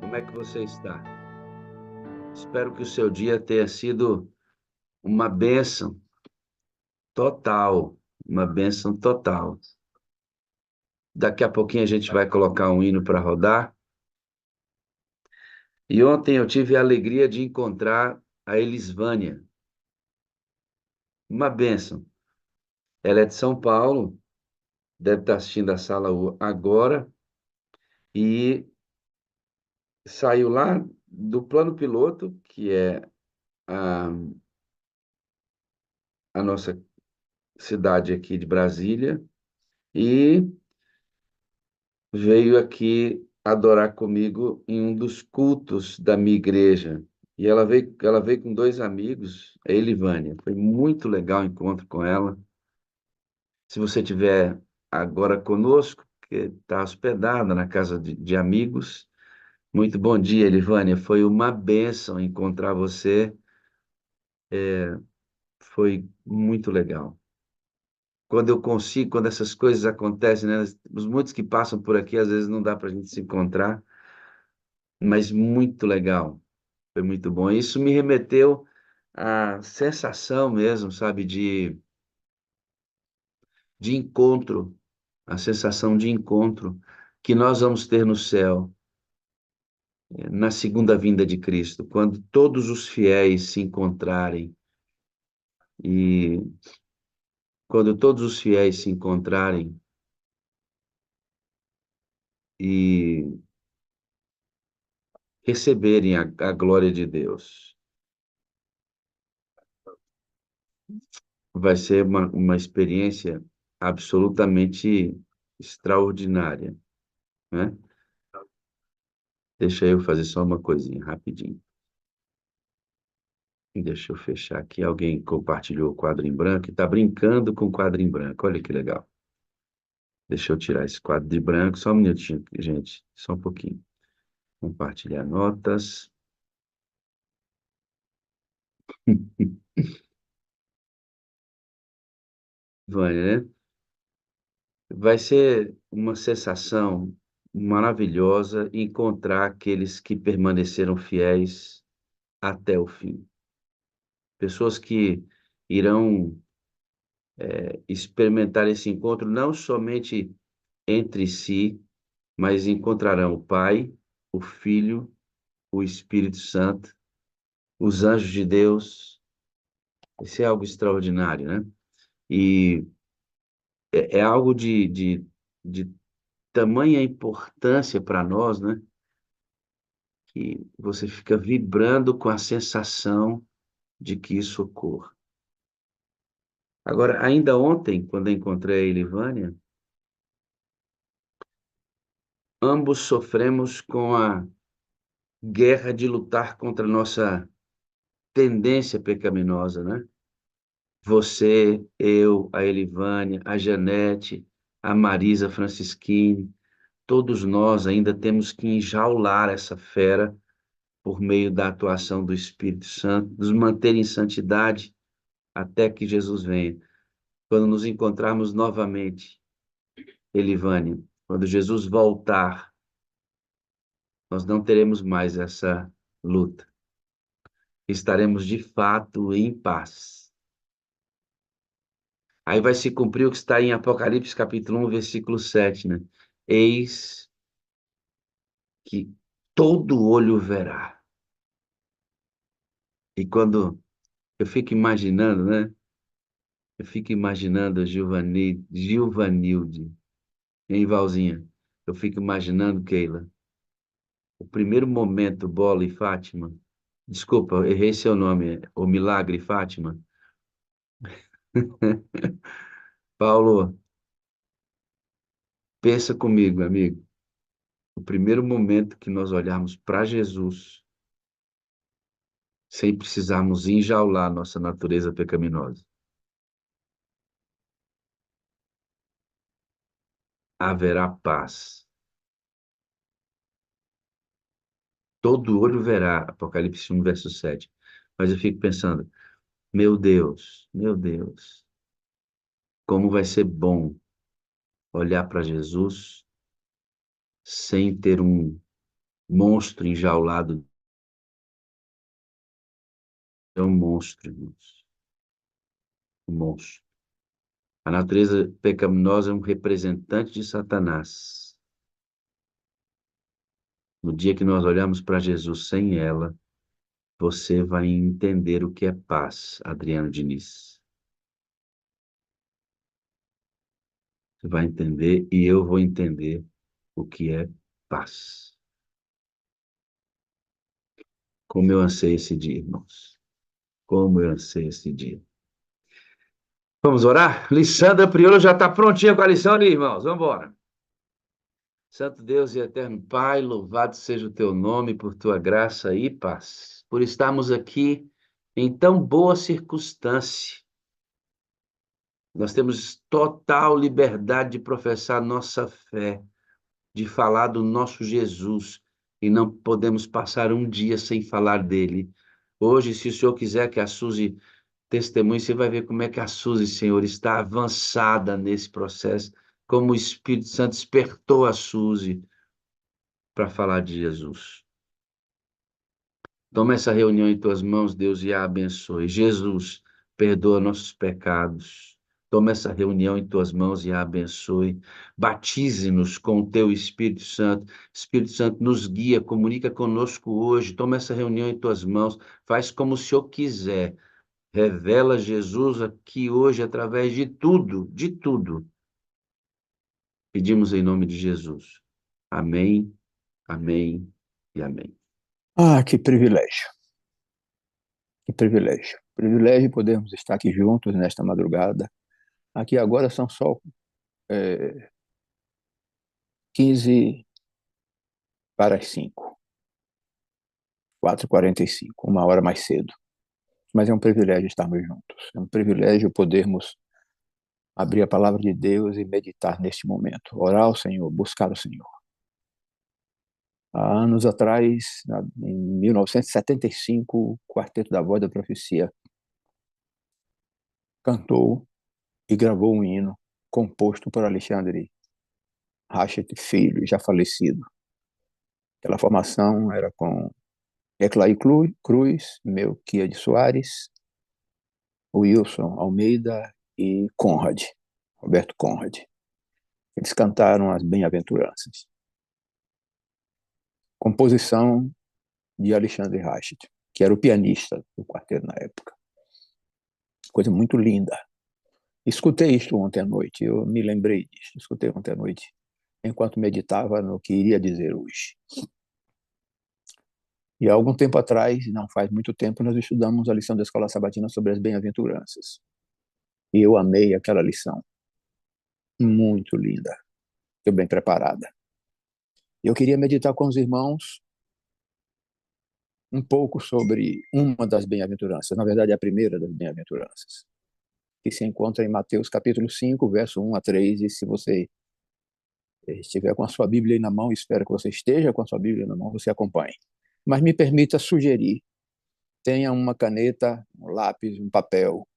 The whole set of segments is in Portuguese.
Como é que você está? Espero que o seu dia tenha sido uma bênção total, uma bênção total. Daqui a pouquinho a gente vai colocar um hino para rodar. E ontem eu tive a alegria de encontrar a Elisvânia, uma bênção. Ela é de São Paulo, deve estar assistindo a sala agora, e saiu lá do plano piloto, que é a, a nossa cidade aqui de Brasília, e veio aqui adorar comigo em um dos cultos da minha igreja. E ela veio com dois amigos, a Elivânia. Foi muito legal o encontro com ela. Se você tiver agora conosco, que está hospedada na casa de amigos, muito bom dia, Elivânia. Foi uma bênção encontrar você. Foi muito legal. Quando eu consigo, quando essas coisas acontecem, né? Os muitos que passam por aqui, às vezes não dá para a gente se encontrar, mas muito legal. Foi muito bom. Isso me remeteu à sensação mesmo, sabe, de encontro, a sensação de encontro que nós vamos ter no céu, na segunda vinda de Cristo, quando todos os fiéis se encontrarem e quando todos os fiéis se encontrarem e receberem a glória de Deus. Vai ser uma experiência absolutamente extraordinária, né? Deixa eu fazer só uma coisinha rapidinho. Deixa eu fechar aqui. Alguém compartilhou o quadro em branco e está brincando com o quadro em branco. Olha que legal. Deixa eu tirar esse quadro de branco. Só um minutinho, gente. Só um pouquinho. Compartilhar notas. Vânia, né? Vai ser uma sensação maravilhosa encontrar aqueles que permaneceram fiéis até o fim. Pessoas que irão experimentar esse encontro não somente entre si, mas encontrarão o Pai, o Filho, o Espírito Santo, os anjos de Deus. Isso é algo extraordinário, né? E é algo de tamanha importância para nós, né? Que você fica vibrando com a sensação de que isso ocorra. Agora, ainda ontem, quando eu encontrei a Elivânia, ambos sofremos com a guerra de lutar contra a nossa tendência pecaminosa, né? Você, eu, a Elivânia, a Janete, a Marisa Francisquini, todos nós ainda temos que enjaular essa fera por meio da atuação do Espírito Santo, nos manter em santidade até que Jesus venha. Quando nos encontrarmos novamente, Elivânia, quando Jesus voltar, nós não teremos mais essa luta. Estaremos de fato em paz. Aí vai se cumprir o que está em Apocalipse capítulo 1, versículo 7, né? Eis que todo olho verá. E quando eu fico imaginando, né? Eu fico imaginando a Gilvanilde, em Valzinha. Eu fico imaginando, Keila, o primeiro momento, Bola e Fátima. Desculpa, eu errei seu nome, o Milagre Fátima. Paulo, pensa comigo, amigo. O primeiro momento que nós olharmos para Jesus, sem precisarmos enjaular nossa natureza pecaminosa, haverá paz. Todo olho verá, Apocalipse 1, verso 7. Mas eu fico pensando, meu Deus, como vai ser bom olhar para Jesus sem ter monstro enjaulado. É um monstro, irmãos. Um monstro. A natureza pecaminosa é um representante de Satanás. No dia que nós olhamos para Jesus sem ela, você vai entender o que é paz, Adriano Diniz. Você vai entender e eu vou entender o que é paz. Como eu anseio esse dia, irmãos. Como eu anseio esse dia. Vamos orar? Lissandra Priolo já está prontinha com a lição ali, irmãos. Vamos embora. Santo Deus e eterno Pai, louvado seja o teu nome por tua graça e paz, por estarmos aqui em tão boa circunstância. Nós temos total liberdade de professar nossa fé, de falar do nosso Jesus, e não podemos passar um dia sem falar dele. Hoje, se o Senhor quiser que a Suzy testemunhe, você vai ver como é que a Suzy, Senhor, está avançada nesse processo, como o Espírito Santo despertou a Suzy para falar de Jesus. Toma essa reunião em tuas mãos, Deus, e a abençoe. Jesus, perdoa nossos pecados. Toma essa reunião em tuas mãos e a abençoe. Batize-nos com o teu Espírito Santo. Espírito Santo, nos guia, comunica conosco hoje. Toma essa reunião em tuas mãos. Faz como o Senhor quiser. Revela Jesus aqui hoje através de tudo, de tudo. Pedimos em nome de Jesus. Amém, amém e amém. Ah, que privilégio. Que privilégio. Privilégio podermos estar aqui juntos nesta madrugada. Aqui agora são só 15 para as 5, 4h45, uma hora mais cedo. Mas é um privilégio estarmos juntos. É um privilégio podermos abrir a palavra de Deus e meditar neste momento. Orar ao Senhor, buscar o Senhor. Há anos atrás, em 1975, o Quarteto da Voz da Profecia cantou e gravou um hino composto por Alexandre Rachet Filho, já falecido. Aquela formação era com Eclair Cruz, Melquia de Soares, Wilson Almeida e Conrad, Roberto Conrad. Eles cantaram as Bem-aventuranças. Composição de Alexandre Rachet, que era o pianista do quarteto na época. Coisa muito linda. Escutei isto ontem à noite, eu me lembrei disso. Escutei ontem à noite, enquanto meditava no que iria dizer hoje. E há algum tempo atrás, não faz muito tempo, nós estudamos a lição da Escola Sabatina sobre as Bem-aventuranças. E eu amei aquela lição. Muito linda. Muito bem preparada. Eu queria meditar com os irmãos um pouco sobre uma das bem-aventuranças, na verdade, a primeira das bem-aventuranças, que se encontra em Mateus capítulo 5, verso 1 a 3, e se você estiver com a sua Bíblia aí na mão, espero que você esteja com a sua Bíblia na mão, você acompanhe. Mas me permita sugerir, tenha uma caneta, um lápis, um papel,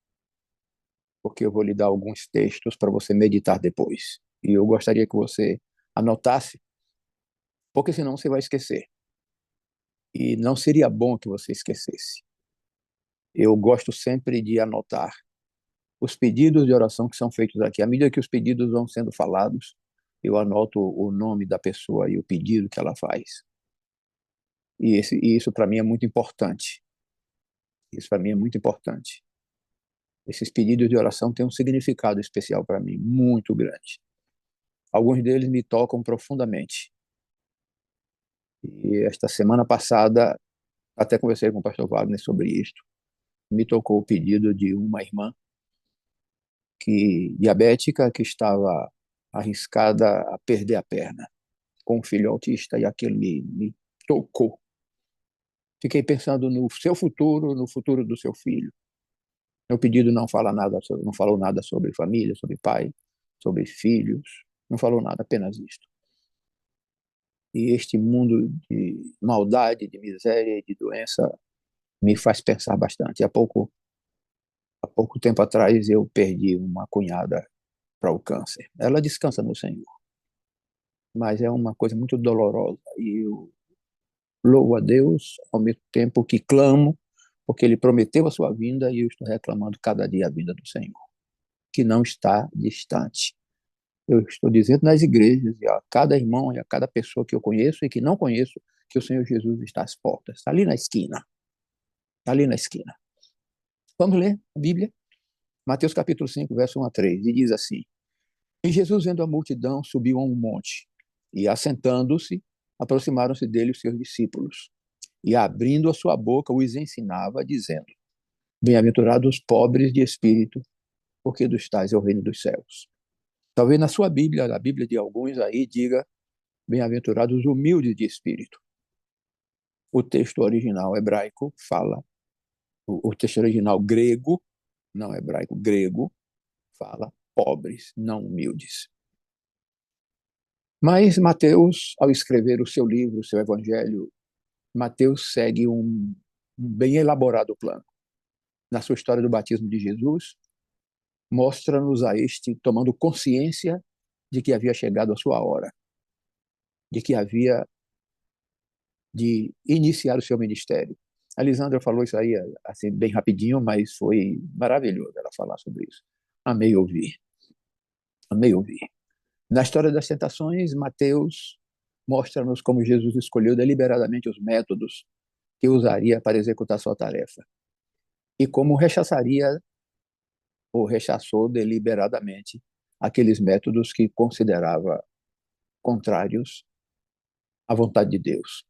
porque eu vou lhe dar alguns textos para você meditar depois. E eu gostaria que você anotasse, porque senão você vai esquecer. E não seria bom que você esquecesse. Eu gosto sempre de anotar os pedidos de oração que são feitos aqui. À medida que os pedidos vão sendo falados, eu anoto o nome da pessoa e o pedido que ela faz. E isso para mim é muito importante. Isso para mim é muito importante. Esses pedidos de oração têm um significado especial para mim, muito grande. Alguns deles me tocam profundamente. E esta semana passada, até conversei com o pastor Wagner sobre isto. Me tocou o pedido de uma irmã diabética que estava arriscada a perder a perna com um filho autista, e aquilo me tocou. Fiquei pensando no seu futuro, no futuro do seu filho. Meu pedido não fala nada, não falou nada sobre família, sobre pai, sobre filhos, não falou nada, apenas isto. E este mundo de maldade, de miséria e de doença me faz pensar bastante. Há pouco tempo atrás eu perdi uma cunhada para o câncer. Ela descansa no Senhor, mas é uma coisa muito dolorosa. E louvo a Deus ao mesmo tempo que clamo, porque Ele prometeu a sua vinda e eu estou reclamando cada dia a vinda do Senhor, que não está distante. Eu estou dizendo nas igrejas, e a cada irmão e a cada pessoa que eu conheço e que não conheço, que o Senhor Jesus está às portas, está ali na esquina, está ali na esquina. Vamos ler a Bíblia? Mateus capítulo 5, verso 1 a 3, e diz assim: E Jesus, vendo a multidão, subiu a um monte, e assentando-se, aproximaram-se dele os seus discípulos. E abrindo a sua boca, os ensinava, dizendo: Bem-aventurados os pobres de espírito, porque dos tais é o reino dos céus. Talvez na sua Bíblia, a Bíblia de alguns aí, diga: Bem-aventurados os humildes de espírito. O texto original hebraico fala, o texto original grego, não hebraico, grego, fala pobres, não humildes. Mas Mateus, ao escrever o seu livro, o seu evangelho, Mateus segue um bem elaborado plano. Na sua história do batismo de Jesus, mostra-nos a este tomando consciência de que havia chegado a sua hora, de que havia de iniciar o seu ministério. A Lisandra falou isso aí assim bem rapidinho, mas foi maravilhoso ela falar sobre isso. Amei ouvir. Amei ouvir. Na história das tentações, Mateus mostra-nos como Jesus escolheu deliberadamente os métodos que usaria para executar sua tarefa e como rechaçaria ou rechaçou deliberadamente aqueles métodos que considerava contrários à vontade de Deus.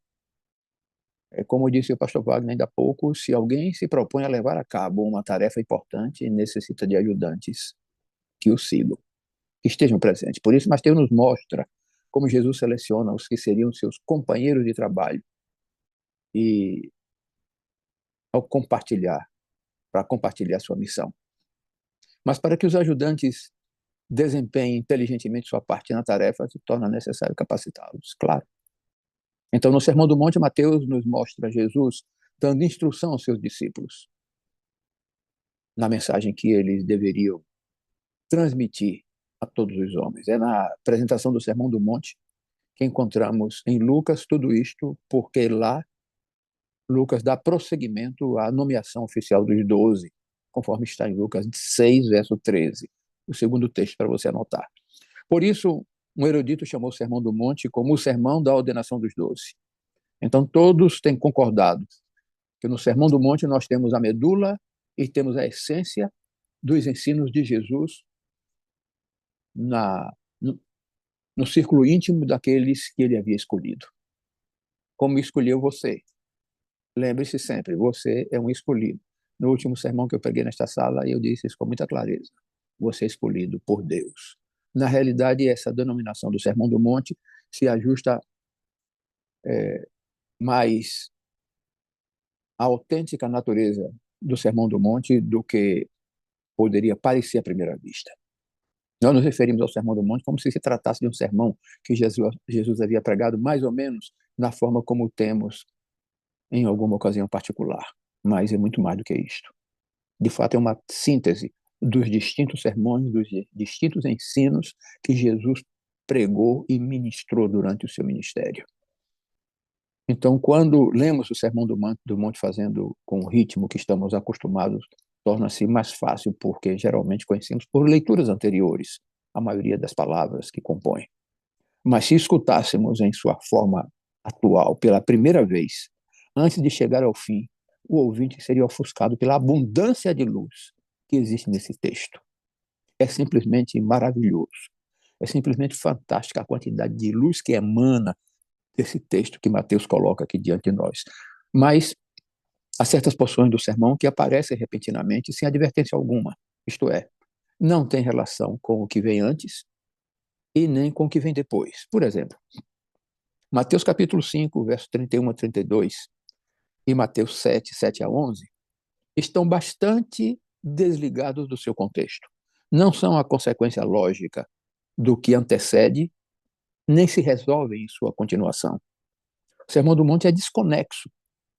Como disse o pastor Wagner ainda há pouco, se alguém se propõe a levar a cabo uma tarefa importante, necessita de ajudantes que o sigam, que estejam presentes. Por isso, Mateus nos mostra como Jesus seleciona os que seriam seus companheiros de trabalho e ao compartilhar, para compartilhar sua missão. Mas para que os ajudantes desempenhem inteligentemente sua parte na tarefa, se torna necessário capacitá-los, claro. Então, no Sermão do Monte, Mateus nos mostra Jesus dando instrução aos seus discípulos na mensagem que eles deveriam transmitir a todos os homens. É na apresentação do Sermão do Monte que encontramos em Lucas tudo isto, porque lá Lucas dá prosseguimento à nomeação oficial dos 12, conforme está em Lucas 6, verso 13, o segundo texto para você anotar. Por isso, um erudito chamou o Sermão do Monte como o sermão da ordenação dos 12. Então, todos têm concordado que no Sermão do Monte nós temos a medula e temos a essência dos ensinos de Jesus no círculo íntimo daqueles que ele havia escolhido. Como escolheu você? Lembre-se sempre, você é um escolhido. No último sermão que eu preguei nesta sala, eu disse isso com muita clareza. Você é escolhido por Deus. Na realidade, essa denominação do Sermão do Monte se ajusta mais à autêntica natureza do Sermão do Monte do que poderia parecer à primeira vista. Nós nos referimos ao Sermão do Monte como se tratasse de um sermão que Jesus havia pregado mais ou menos na forma como temos em alguma ocasião particular, mas é muito mais do que isto. De fato, é uma síntese dos distintos sermões, dos distintos ensinos que Jesus pregou e ministrou durante o seu ministério. Então, quando lemos o Sermão do Monte fazendo com o ritmo que estamos acostumados, torna-se mais fácil, porque geralmente conhecemos por leituras anteriores a maioria das palavras que compõem. Mas se escutássemos em sua forma atual pela primeira vez, antes de chegar ao fim, o ouvinte seria ofuscado pela abundância de luz que existe nesse texto. É simplesmente maravilhoso. É simplesmente fantástica a quantidade de luz que emana desse texto que Mateus coloca aqui diante de nós. Mas há certas porções do sermão que aparecem repentinamente sem advertência alguma. Isto é, não tem relação com o que vem antes e nem com o que vem depois. Por exemplo, Mateus capítulo 5, verso 31 a 32 e Mateus 7, 7 a 11 estão bastante desligados do seu contexto. Não são a consequência lógica do que antecede, nem se resolvem em sua continuação. O Sermão do Monte é desconexo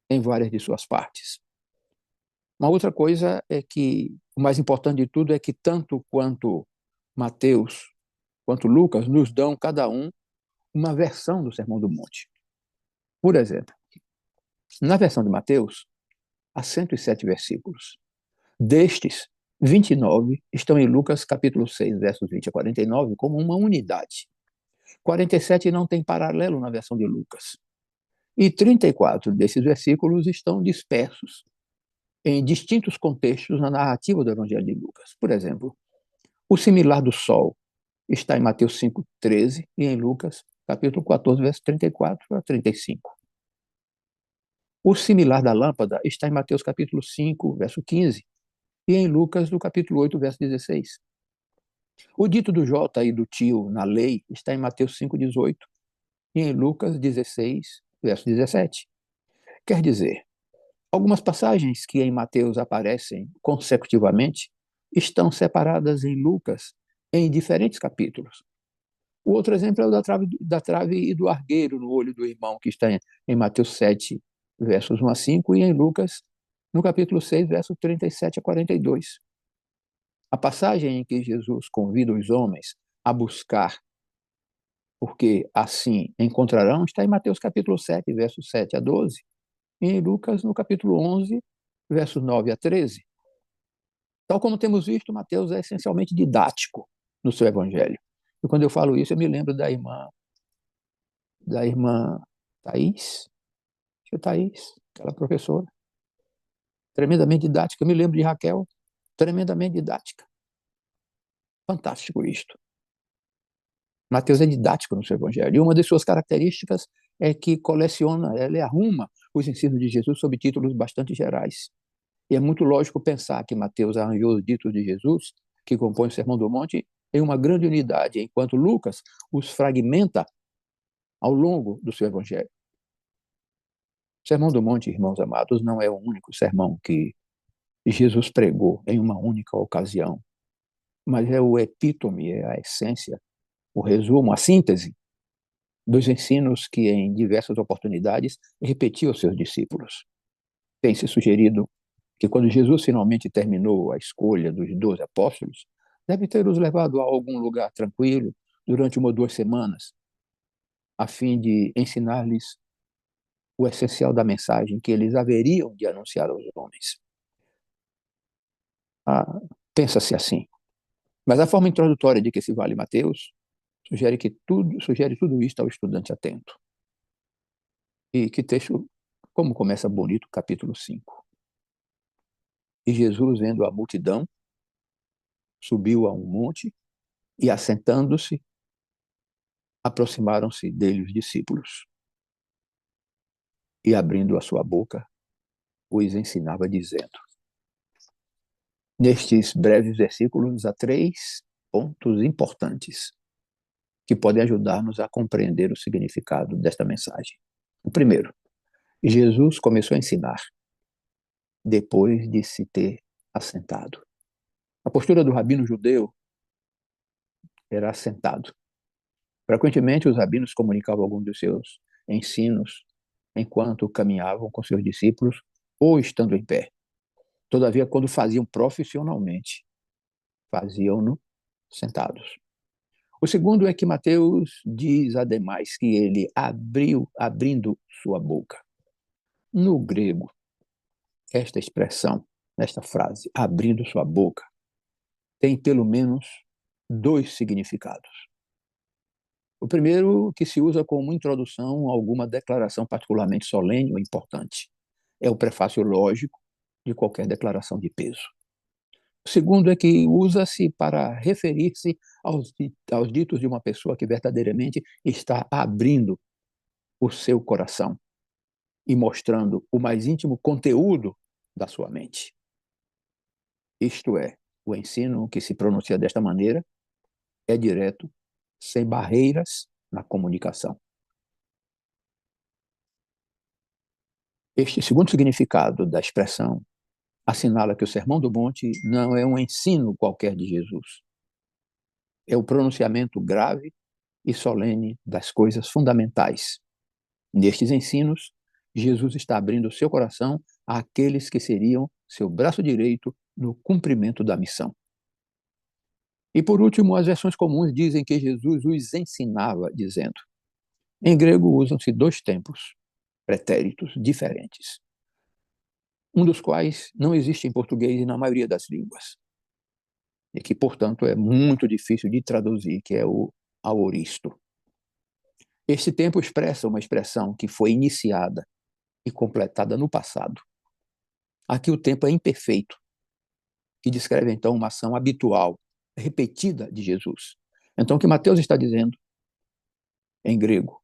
em várias de suas partes. Uma outra coisa é que o mais importante de tudo é que tanto quanto Mateus quanto Lucas nos dão cada um uma versão do Sermão do Monte. Por exemplo, Na versão de Mateus, há 107 versículos. Destes, 29 estão em Lucas capítulo 6, versos 20 a 49, como uma unidade. 47 não tem paralelo na versão de Lucas. E 34 desses versículos estão dispersos em distintos contextos na narrativa do Evangelho de Lucas. Por exemplo, o similar do sol está em Mateus 5:13 e em Lucas capítulo 14, verso 34 a 35. O similar da lâmpada está em Mateus capítulo 5, verso 15 e em Lucas no capítulo 8, verso 16. O dito do Jota e do tio na lei está em Mateus 5:18 e em Lucas 16, verso 17. Quer dizer, algumas passagens que em Mateus aparecem consecutivamente estão separadas em Lucas em diferentes capítulos. O outro exemplo é o da trave e do argueiro no olho do irmão, que está em Mateus 7, versos 1 a 5, e em Lucas, no capítulo 6, versos 37 a 42. A passagem em que Jesus convida os homens a buscar, porque assim encontrarão, está em Mateus capítulo 7, versos 7 a 12, e em Lucas, no capítulo 11, versos 9 a 13. Tal como temos visto, Mateus é essencialmente didático no seu evangelho. E quando eu falo isso, eu me lembro da irmã Thais, acho que é Thais, aquela professora, tremendamente didática. Eu me lembro de Raquel, tremendamente didática. Fantástico isto. Mateus é didático no seu evangelho. E uma de suas características é que coleciona, ele arruma os ensinos de Jesus sob títulos bastante gerais. E é muito lógico pensar que Mateus arranjou os ditos de Jesus, que compõem o Sermão do Monte, em uma grande unidade, enquanto Lucas os fragmenta ao longo do seu evangelho. O Sermão do Monte, irmãos amados, não é o único sermão que Jesus pregou em uma única ocasião, mas é o epítome, é a essência, o resumo, a síntese dos ensinos que, em diversas oportunidades, repetiu aos seus discípulos. Tem se sugerido que, quando Jesus finalmente terminou a escolha dos 12 apóstolos, deve ter os levado a algum lugar tranquilo durante 1 ou 2 semanas, a fim de ensinar-lhes o essencial da mensagem que eles haveriam de anunciar aos homens. Pensa-se assim. Mas a forma introdutória de que se vale Mateus sugere tudo isto ao estudante atento. E que texto, como começa bonito, capítulo 5. E Jesus, vendo a multidão, subiu a um monte e, assentando-se, aproximaram-se dele os discípulos. E, abrindo a sua boca, os ensinava, dizendo. Nestes breves versículos, há 3 pontos importantes que podem ajudar-nos a compreender o significado desta mensagem. O primeiro, Jesus começou a ensinar depois de se ter assentado. A postura do rabino judeu era assentado. Frequentemente, os rabinos comunicavam alguns dos seus ensinos enquanto caminhavam com seus discípulos ou estando em pé. Todavia, quando faziam profissionalmente, faziam-no sentados. O segundo é que Mateus diz, ademais, que ele abrindo sua boca. No grego, esta expressão, esta frase, abrindo sua boca, tem pelo menos 2 significados. O primeiro, que se usa como introdução a alguma declaração particularmente solene ou importante. É o prefácio lógico de qualquer declaração de peso. O segundo é que usa-se para referir-se aos ditos de uma pessoa que verdadeiramente está abrindo o seu coração e mostrando o mais íntimo conteúdo da sua mente. Isto é, o ensino que se pronuncia desta maneira é direto, sem barreiras na comunicação. Este segundo significado da expressão assinala que o Sermão do Monte não é um ensino qualquer de Jesus. É o pronunciamento grave e solene das coisas fundamentais. Nestes ensinos, Jesus está abrindo seu coração àqueles que seriam seu braço direito no cumprimento da missão. E, por último, as versões comuns dizem que Jesus os ensinava, dizendo. Em grego, usam-se 2 tempos. pretéritos diferentes, um dos quais não existe em português e na maioria das línguas, e que, portanto, é muito difícil de traduzir, que é o aoristo. Este tempo expressa uma expressão que foi iniciada e completada no passado. Aqui o tempo é imperfeito, que descreve, então, uma ação habitual, repetida de Jesus. Então, o que Mateus está dizendo, em grego,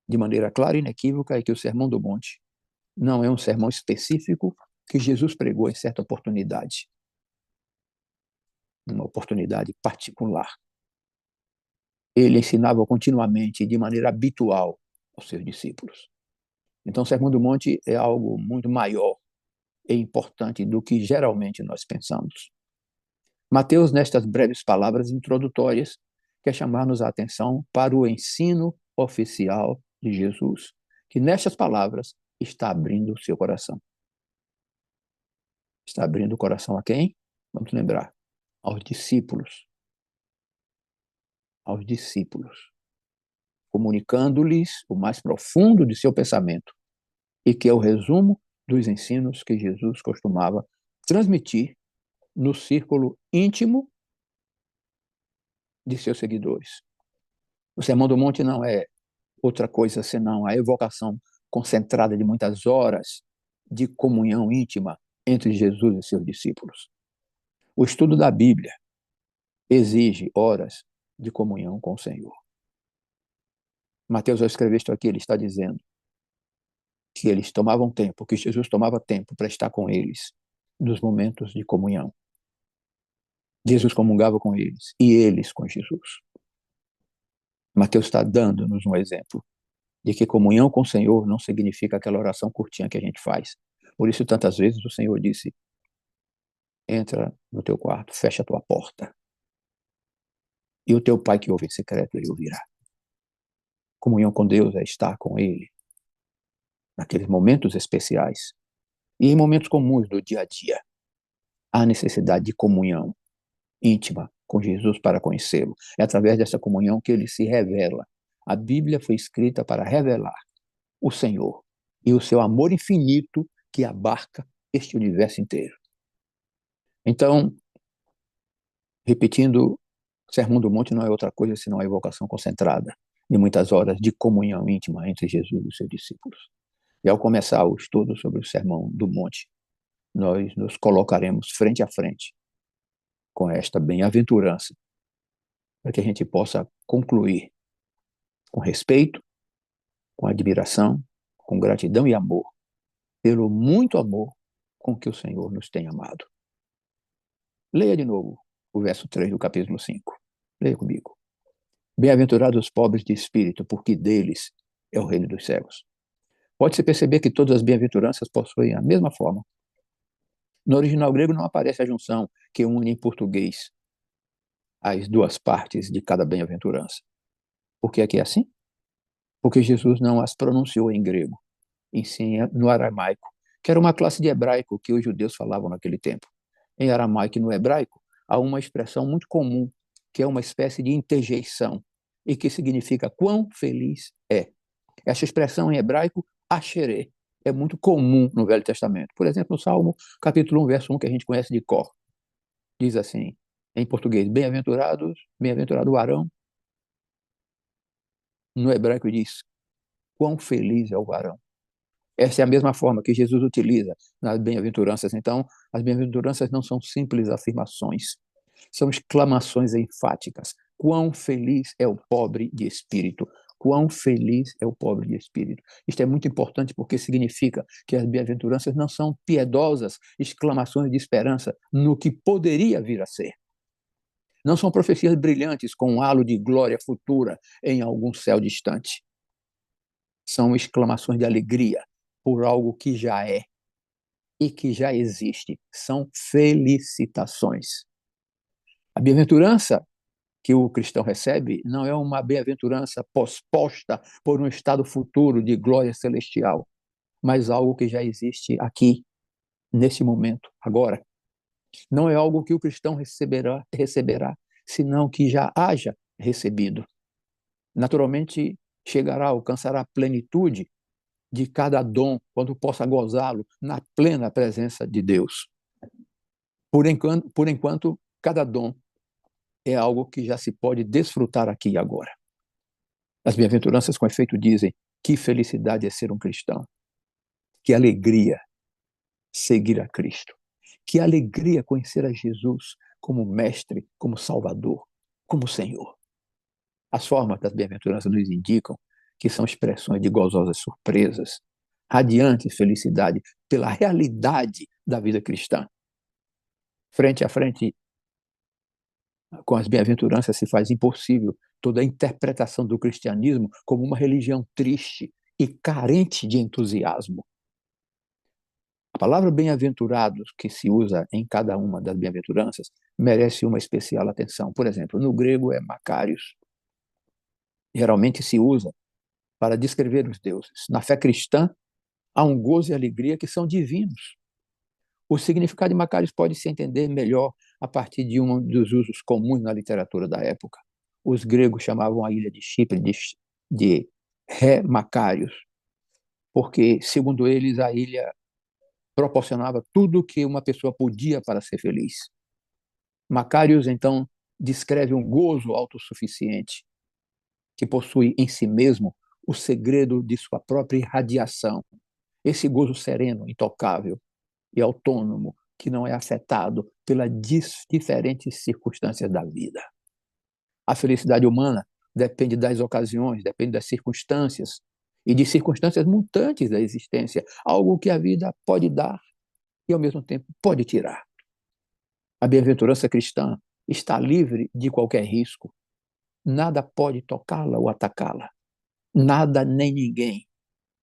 de maneira clara e inequívoca, é que o Sermão do Monte não é um sermão específico que Jesus pregou em certa oportunidade, uma oportunidade particular. Ele ensinava continuamente, de maneira habitual, aos seus discípulos. Então, o Sermão do Monte é algo muito maior e importante do que geralmente nós pensamos. Mateus, nestas breves palavras introdutórias, quer chamar-nos a atenção para o ensino oficial de Jesus, que nestas palavras está abrindo o seu coração. Está abrindo o coração a quem? Vamos lembrar, aos discípulos. Aos discípulos, comunicando-lhes o mais profundo de seu pensamento, e que é o resumo dos ensinos que Jesus costumava transmitir no círculo íntimo de seus seguidores. O Sermão do Monte não é outra coisa senão a evocação concentrada de muitas horas de comunhão íntima entre Jesus e seus discípulos. O estudo da Bíblia exige horas de comunhão com o Senhor. Mateus, ao escrever isto aqui, ele está dizendo que eles tomavam tempo, que Jesus tomava tempo para estar com eles nos momentos de comunhão. Jesus comungava com eles e eles com Jesus. Mateus está dando-nos um exemplo de que comunhão com o Senhor não significa aquela oração curtinha que a gente faz. Por isso, tantas vezes o Senhor disse: entra no teu quarto, fecha a tua porta, e o teu pai que ouve em secreto, ele ouvirá. Comunhão com Deus é estar com ele naqueles momentos especiais e em momentos comuns do dia a dia. Há necessidade de comunhão íntima com Jesus para conhecê-lo. É através dessa comunhão que ele se revela. A Bíblia foi escrita para revelar o Senhor e o seu amor infinito que abarca este universo inteiro. Então, repetindo, o Sermão do Monte não é outra coisa senão a evocação concentrada de muitas horas de comunhão íntima entre Jesus e os seus discípulos. E ao começar o estudo sobre o Sermão do Monte, nós nos colocaremos frente a frente com esta bem-aventurança, para que a gente possa concluir com respeito, com admiração, com gratidão e amor, pelo muito amor com que o Senhor nos tem amado. Leia de novo o verso 3 do capítulo 5. Leia comigo. Bem-aventurados os pobres de espírito, porque deles é o reino dos céus. Pode-se perceber que todas as bem-aventuranças possuem a mesma forma. No original grego não aparece a junção que une em português as duas partes de cada bem-aventurança. Por que aqui é assim? Porque Jesus não as pronunciou em grego, e sim no aramaico, que era uma classe de hebraico que os judeus falavam naquele tempo. Em aramaico e no hebraico, há uma expressão muito comum, que é uma espécie de interjeição, e que significa quão feliz é. Essa expressão em hebraico, asherê, é muito comum no Velho Testamento. Por exemplo, no Salmo, capítulo 1, verso 1, que a gente conhece de cor. Diz assim, em português, bem-aventurados, bem-aventurado o varão. No hebraico diz, quão feliz é o varão. Essa é a mesma forma que Jesus utiliza nas bem-aventuranças. Então, as bem-aventuranças não são simples afirmações, são exclamações enfáticas. Quão feliz é o pobre de espírito. Quão feliz é o pobre de espírito. Isto é muito importante porque significa que as bem-aventuranças não são piedosas exclamações de esperança no que poderia vir a ser. Não são profecias brilhantes com um halo de glória futura em algum céu distante. São exclamações de alegria por algo que já é e que já existe. São felicitações. A bem-aventurança que o cristão recebe não é uma bem-aventurança posposta por um estado futuro de glória celestial, mas algo que já existe aqui, nesse momento, agora. Não é algo que o cristão receberá, senão que já haja recebido. Naturalmente, chegará, alcançará plenitude de cada dom, quando possa gozá-lo na plena presença de Deus. Por enquanto, cada dom é algo que já se pode desfrutar aqui e agora. As bem-aventuranças, com efeito, dizem: que felicidade é ser um cristão, que alegria seguir a Cristo, que alegria conhecer a Jesus como Mestre, como Salvador, como Senhor. As formas das bem-aventuranças nos indicam que são expressões de gozosas surpresas, radiante felicidade pela realidade da vida cristã. Frente a frente com as bem-aventuranças se faz impossível toda a interpretação do cristianismo como uma religião triste e carente de entusiasmo. A palavra bem-aventurados, que se usa em cada uma das bem-aventuranças, merece uma especial atenção. Por exemplo, no grego é Macários. Geralmente se usa para descrever os deuses. Na fé cristã, há um gozo e alegria que são divinos. O significado de Macários pode se entender melhor a partir de um dos usos comuns na literatura da época. Os gregos chamavam a ilha de Chipre de Ré Macários, porque, segundo eles, a ilha proporcionava tudo o que uma pessoa podia para ser feliz. Macários, então, descreve um gozo autossuficiente que possui em si mesmo o segredo de sua própria irradiação. Esse gozo sereno, intocável e autônomo, que não é afetado pelas diferentes circunstâncias da vida. A felicidade humana depende das ocasiões, depende das circunstâncias e de circunstâncias mutantes da existência, algo que a vida pode dar e, ao mesmo tempo, pode tirar. A bem-aventurança cristã está livre de qualquer risco. Nada pode tocá-la ou atacá-la. Nada nem ninguém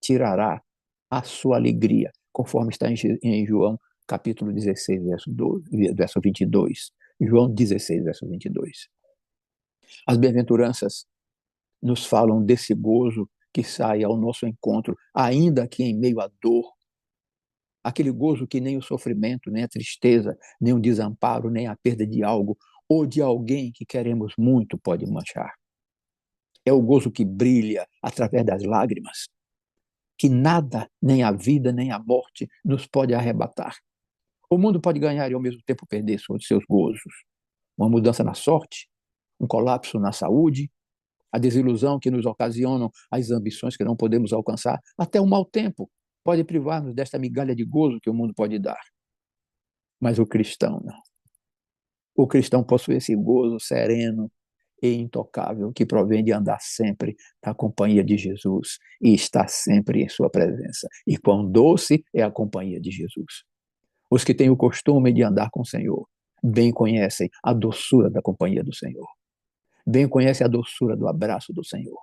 tirará a sua alegria, conforme está em João capítulo 16, verso 22. João 16, verso 22. As bem-aventuranças nos falam desse gozo que sai ao nosso encontro, ainda que em meio à dor. Aquele gozo que nem o sofrimento, nem a tristeza, nem o desamparo, nem a perda de algo ou de alguém que queremos muito pode manchar. É o gozo que brilha através das lágrimas, que nada, nem a vida, nem a morte, nos pode arrebatar. O mundo pode ganhar e, ao mesmo tempo, perder seus gozos. Uma mudança na sorte, um colapso na saúde, a desilusão que nos ocasionam as ambições que não podemos alcançar, até o mau tempo pode privar-nos desta migalha de gozo que o mundo pode dar. Mas o cristão não. O cristão possui esse gozo sereno e intocável que provém de andar sempre na companhia de Jesus e estar sempre em sua presença. E quão doce é a companhia de Jesus. Os que têm o costume de andar com o Senhor bem conhecem a doçura da companhia do Senhor. Bem conhecem a doçura do abraço do Senhor.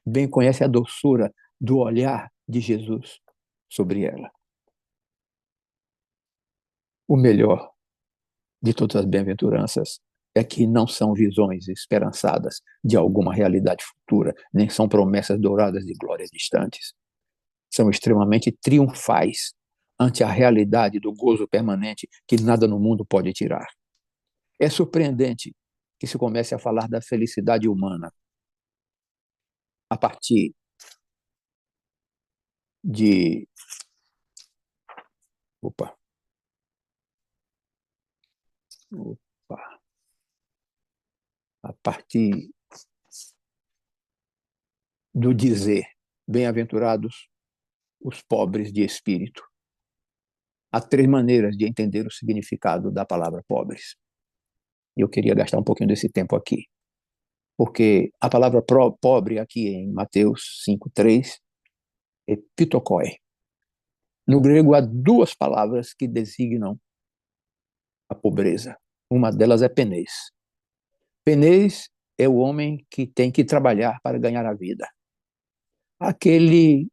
Bem conhecem a doçura do olhar de Jesus sobre ela. O melhor de todas as bem-aventuranças é que não são visões esperançadas de alguma realidade futura, nem são promessas douradas de glórias distantes. São extremamente triunfais ante a realidade do gozo permanente que nada no mundo pode tirar. É surpreendente que se comece a falar da felicidade humana a partir de... Opa. A partir do dizer: bem-aventurados os pobres de espírito. Há três maneiras de entender o significado da palavra pobres. Eu queria gastar um pouquinho desse tempo aqui, porque a palavra pobre aqui em Mateus 5:3 é pitokoi. No grego há duas palavras que designam a pobreza. Uma delas é penês. Penês é o homem que tem que trabalhar para ganhar a vida. Aquele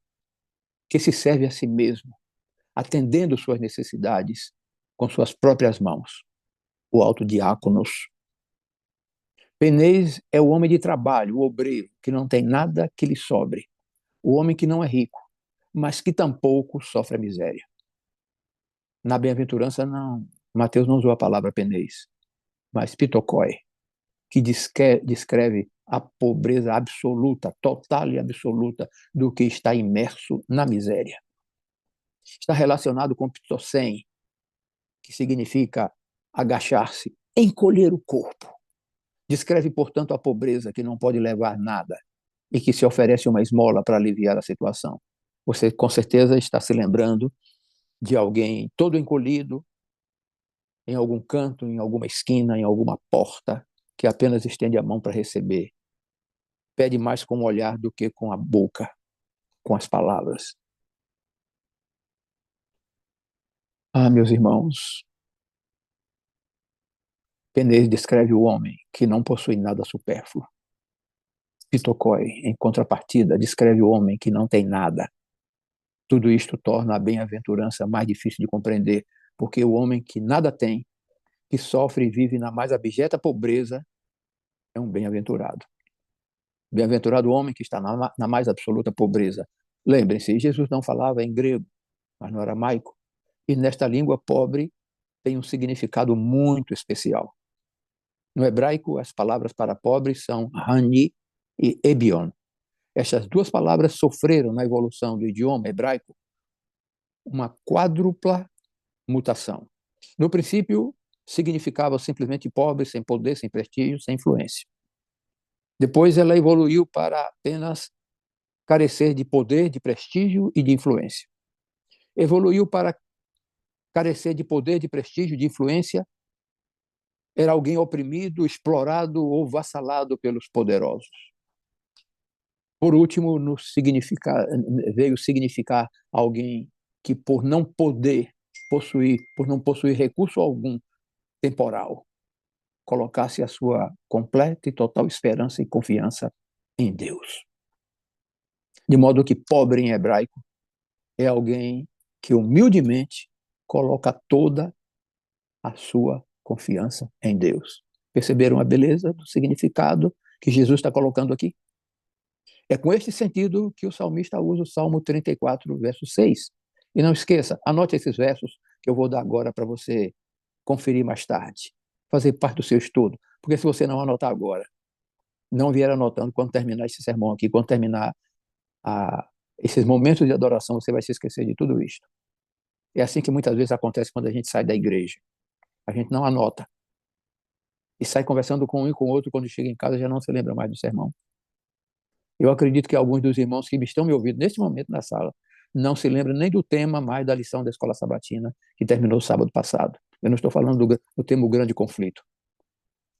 que se serve a si mesmo, atendendo suas necessidades com suas próprias mãos. O autodiáconos. Penês é o homem de trabalho, o obreiro, que não tem nada que lhe sobre. O homem que não é rico, mas que tampouco sofre a miséria. Na bem-aventurança, não. Mateus não usou a palavra penês, mas pitokoi, que descreve a pobreza absoluta, total e absoluta, do que está imerso na miséria. Está relacionado com ptossem, que significa agachar-se, encolher o corpo. Descreve, portanto, a pobreza que não pode levar nada e que se oferece uma esmola para aliviar a situação. Você, com certeza, está se lembrando de alguém todo encolhido, em algum canto, em alguma esquina, em alguma porta, que apenas estende a mão para receber. Pede mais com o olhar do que com a boca, com as palavras. Ah, meus irmãos, Penez descreve o homem que não possui nada supérfluo. Pitocói, em contrapartida, descreve o homem que não tem nada. Tudo isto torna a bem-aventurança mais difícil de compreender, porque o homem que nada tem, que sofre e vive na mais abjeta pobreza, é um bem-aventurado. Bem-aventurado o homem que está na mais absoluta pobreza. Lembrem-se, Jesus não falava em grego, mas no aramaico. E nesta língua pobre tem um significado muito especial. No hebraico, as palavras para pobre são hani e ebion. Estas duas palavras sofreram na evolução do idioma hebraico uma quádrupla mutação. No princípio, significava simplesmente pobre, sem poder, sem prestígio, sem influência. Depois ela evoluiu para apenas carecer de poder, de prestígio e de influência. Evoluiu para carecer de poder, de prestígio, de influência, era alguém oprimido, explorado ou vassalado pelos poderosos. Por último, veio significar alguém que, por não poder possuir, por não possuir recurso algum temporal, colocasse a sua completa e total esperança e confiança em Deus. De modo que pobre em hebraico é alguém que humildemente coloca toda a sua confiança em Deus. Perceberam a beleza do significado que Jesus está colocando aqui? É com este sentido que o salmista usa o Salmo 34, verso 6. E não esqueça, anote esses versos que eu vou dar agora para você conferir mais tarde, fazer parte do seu estudo. Porque se você não anotar agora, não vier anotando quando terminar esse sermão aqui, quando terminar esses momentos de adoração, você vai se esquecer de tudo isto. É assim que muitas vezes acontece quando a gente sai da igreja. A gente não anota. E sai conversando com um e com o outro, quando chega em casa já não se lembra mais do sermão. Eu acredito que alguns dos irmãos que estão me ouvindo neste momento na sala não se lembram nem do tema mais da lição da Escola Sabatina que terminou sábado passado. Eu não estou falando do tema o grande conflito.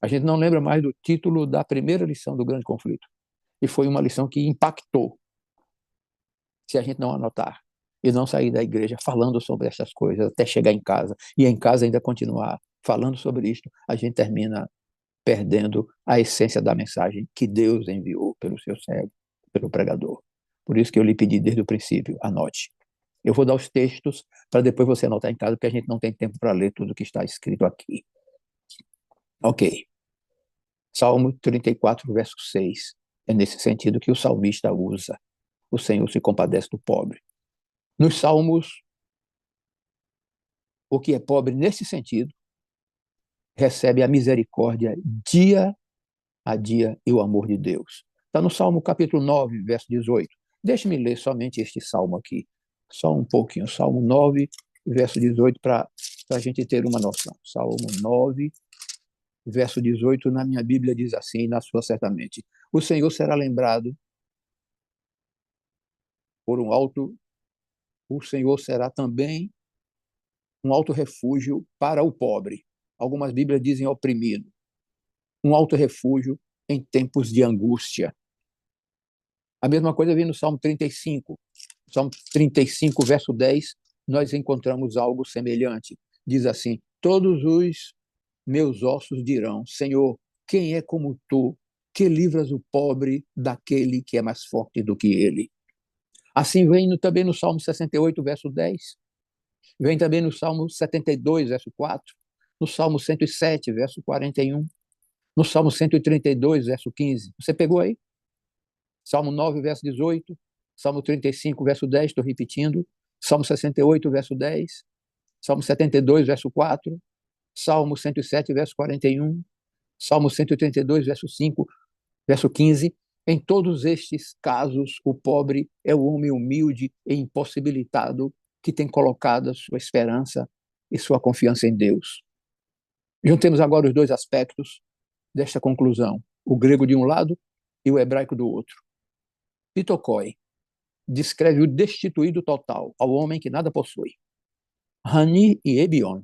A gente não lembra mais do título da primeira lição do grande conflito. E foi uma lição que impactou, se a gente não anotar e não sair da igreja falando sobre essas coisas até chegar em casa e em casa ainda continuar falando sobre isto, a gente termina perdendo a essência da mensagem que Deus enviou pelo seu servo, pelo pregador. Por isso que eu lhe pedi desde o princípio, anote. Eu vou dar os textos para depois você anotar em casa, porque a gente não tem tempo para ler tudo que está escrito aqui. Ok. Salmo 34, verso 6. É nesse sentido que o salmista usa. O Senhor se compadece do pobre. Nos Salmos, o que é pobre nesse sentido recebe a misericórdia dia a dia e o amor de Deus. Está no Salmo capítulo 9, verso 18. Deixe-me ler somente este salmo aqui, só um pouquinho. Salmo 9, verso 18, para a gente ter uma noção. Salmo 9, verso 18, na minha Bíblia diz assim, na sua certamente. O Senhor será lembrado por um alto, o Senhor será também um alto refúgio para o pobre. Algumas Bíblias dizem oprimido. Um alto refúgio em tempos de angústia. A mesma coisa vem no Salmo 35. Salmo 35, verso 10, nós encontramos algo semelhante. Diz assim: todos os meus ossos dirão, Senhor, quem é como tu, que livras o pobre daquele que é mais forte do que ele? Assim vem também no Salmo 68, verso 10. Vem também no Salmo 72, verso 4. No Salmo 107, verso 41. No Salmo 132, verso 15. Você pegou aí? Salmo 9, verso 18, Salmo 35, verso 10, estou repetindo, Salmo 68, verso 10, Salmo 72, verso 4, Salmo 107, verso 41, Salmo 132, verso 5. Verso 15. Em todos estes casos, o pobre é o homem humilde e impossibilitado que tem colocado a sua esperança e sua confiança em Deus. Juntemos agora os dois aspectos desta conclusão, o grego de um lado e o hebraico do outro. Pitokoi descreve o destituído total, ao homem que nada possui. Hani e Ebion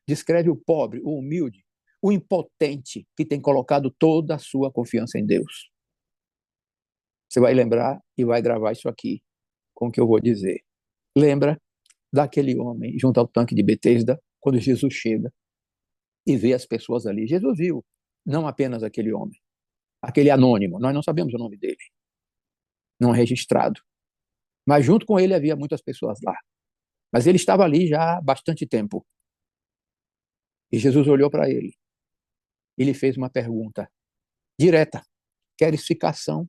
descreve o pobre, o humilde, o impotente que tem colocado toda a sua confiança em Deus. Você vai lembrar e vai gravar isso aqui com o que eu vou dizer. Lembra daquele homem junto ao tanque de Betesda, quando Jesus chega e vê as pessoas ali. Jesus viu não apenas aquele homem, aquele anônimo, nós não sabemos o nome dele, não é registrado, mas junto com ele havia muitas pessoas lá. Mas ele estava ali já há bastante tempo. E Jesus olhou para ele e lhe fez uma pergunta direta: queres ficar são?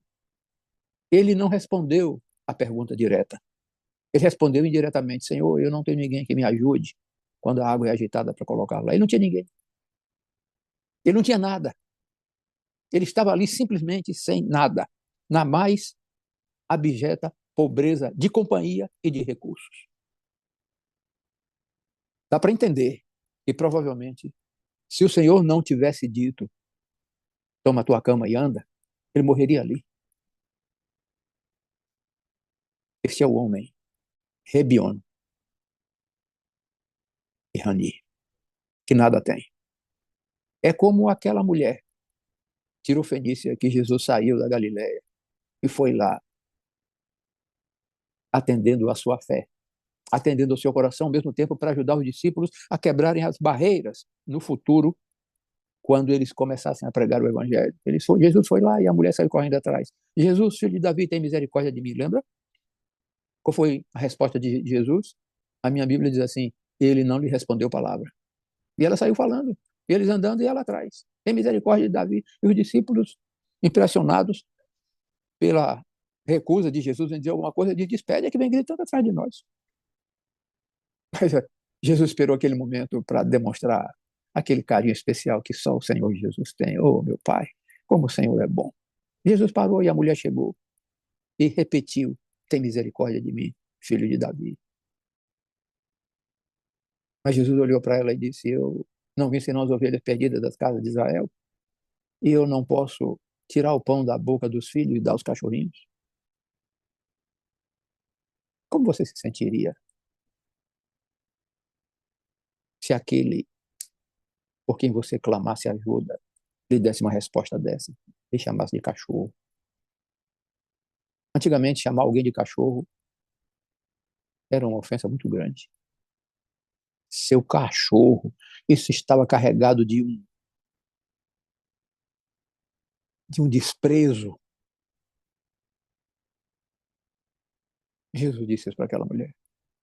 Ele não respondeu a pergunta direta. Ele respondeu indiretamente: Senhor, eu não tenho ninguém que me ajude quando a água é agitada para colocar lá. Ele não tinha ninguém. Ele não tinha nada. Ele estava ali simplesmente sem nada, na mais abjeta pobreza de companhia e de recursos. Dá para entender que provavelmente, se o Senhor não tivesse dito: toma a tua cama e anda, ele morreria ali. Este é o homem, Rebion e Hani, que nada tem. É como aquela mulher tirofenícia que Jesus saiu da Galiléia e foi lá atendendo a sua fé, atendendo ao seu coração, ao mesmo tempo para ajudar os discípulos a quebrarem as barreiras no futuro, quando eles começassem a pregar o evangelho. Jesus foi lá e a mulher saiu correndo atrás. Jesus, filho de Davi, tem misericórdia de mim, lembra? Qual foi a resposta de Jesus? A minha Bíblia diz assim: ele não lhe respondeu palavra. E ela saiu falando, eles andando e ela atrás. Tem misericórdia de Davi. E os discípulos, impressionados pela recusa de Jesus em dizer alguma coisa, diz: despede, é que vem gritando atrás de nós. Mas Jesus esperou aquele momento para demonstrar aquele carinho especial que só o Senhor Jesus tem. Oh, meu Pai, como o Senhor é bom. Jesus parou e a mulher chegou e repetiu: tem misericórdia de mim, filho de Davi. Mas Jesus olhou para ela e disse: eu não vim senão as ovelhas perdidas das casas de Israel, e eu não posso tirar o pão da boca dos filhos e dar aos cachorrinhos. Como você se sentiria se aquele por quem você clamasse ajuda lhe desse uma resposta dessa e chamasse de cachorro? Antigamente, chamar alguém de cachorro era uma ofensa muito grande. Seu cachorro, isso estava carregado de um desprezo. Jesus disse isso para aquela mulher: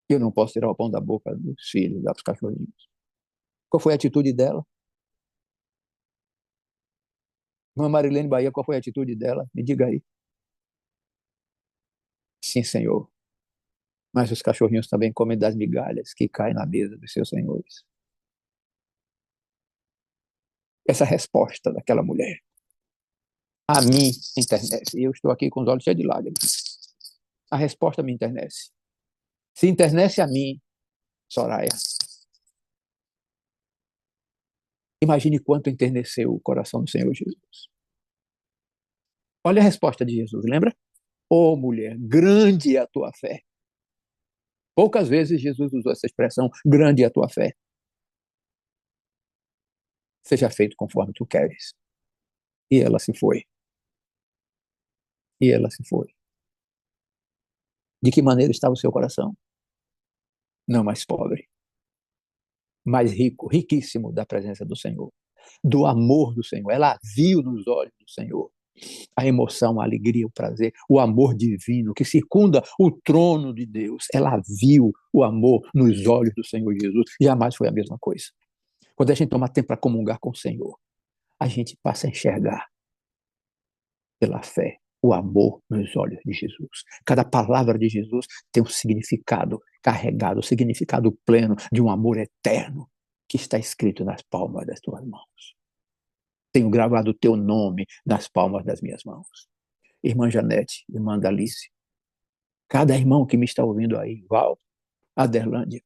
eu não posso tirar o pão da boca dos filhos, dos cachorrinhos. Qual foi a atitude dela? Irmã Marilene Bahia, qual foi a atitude dela? Me diga aí. Sim, Senhor. Mas os cachorrinhos também comem das migalhas que caem na mesa dos seus senhores. Essa resposta daquela mulher a mim internece. E eu estou aqui com os olhos cheios de lágrimas. A resposta me internece. Se internece a mim, Soraya, imagine quanto enterneceu o coração do Senhor Jesus. Olha a resposta de Jesus, lembra? Ô mulher, grande é a tua fé. Poucas vezes Jesus usou essa expressão: grande é a tua fé. Seja feito conforme tu queres. E ela se foi. E ela se foi. De que maneira estava o seu coração? Não mais pobre, mais rico, riquíssimo da presença do Senhor, do amor do Senhor. Ela viu nos olhos do Senhor a emoção, a alegria, o prazer, o amor divino que circunda o trono de Deus. Ela viu o amor nos olhos do Senhor Jesus. Jamais foi a mesma coisa. Quando a gente toma tempo para comungar com o Senhor, a gente passa a enxergar pela fé o amor nos olhos de Jesus. Cada palavra de Jesus tem um significado carregado, um significado pleno de um amor eterno que está escrito nas palmas das tuas mãos. Tenho gravado o teu nome nas palmas das minhas mãos. Irmã Janete, irmã Dalice, cada irmão que me está ouvindo aí, Val, Aderlândia,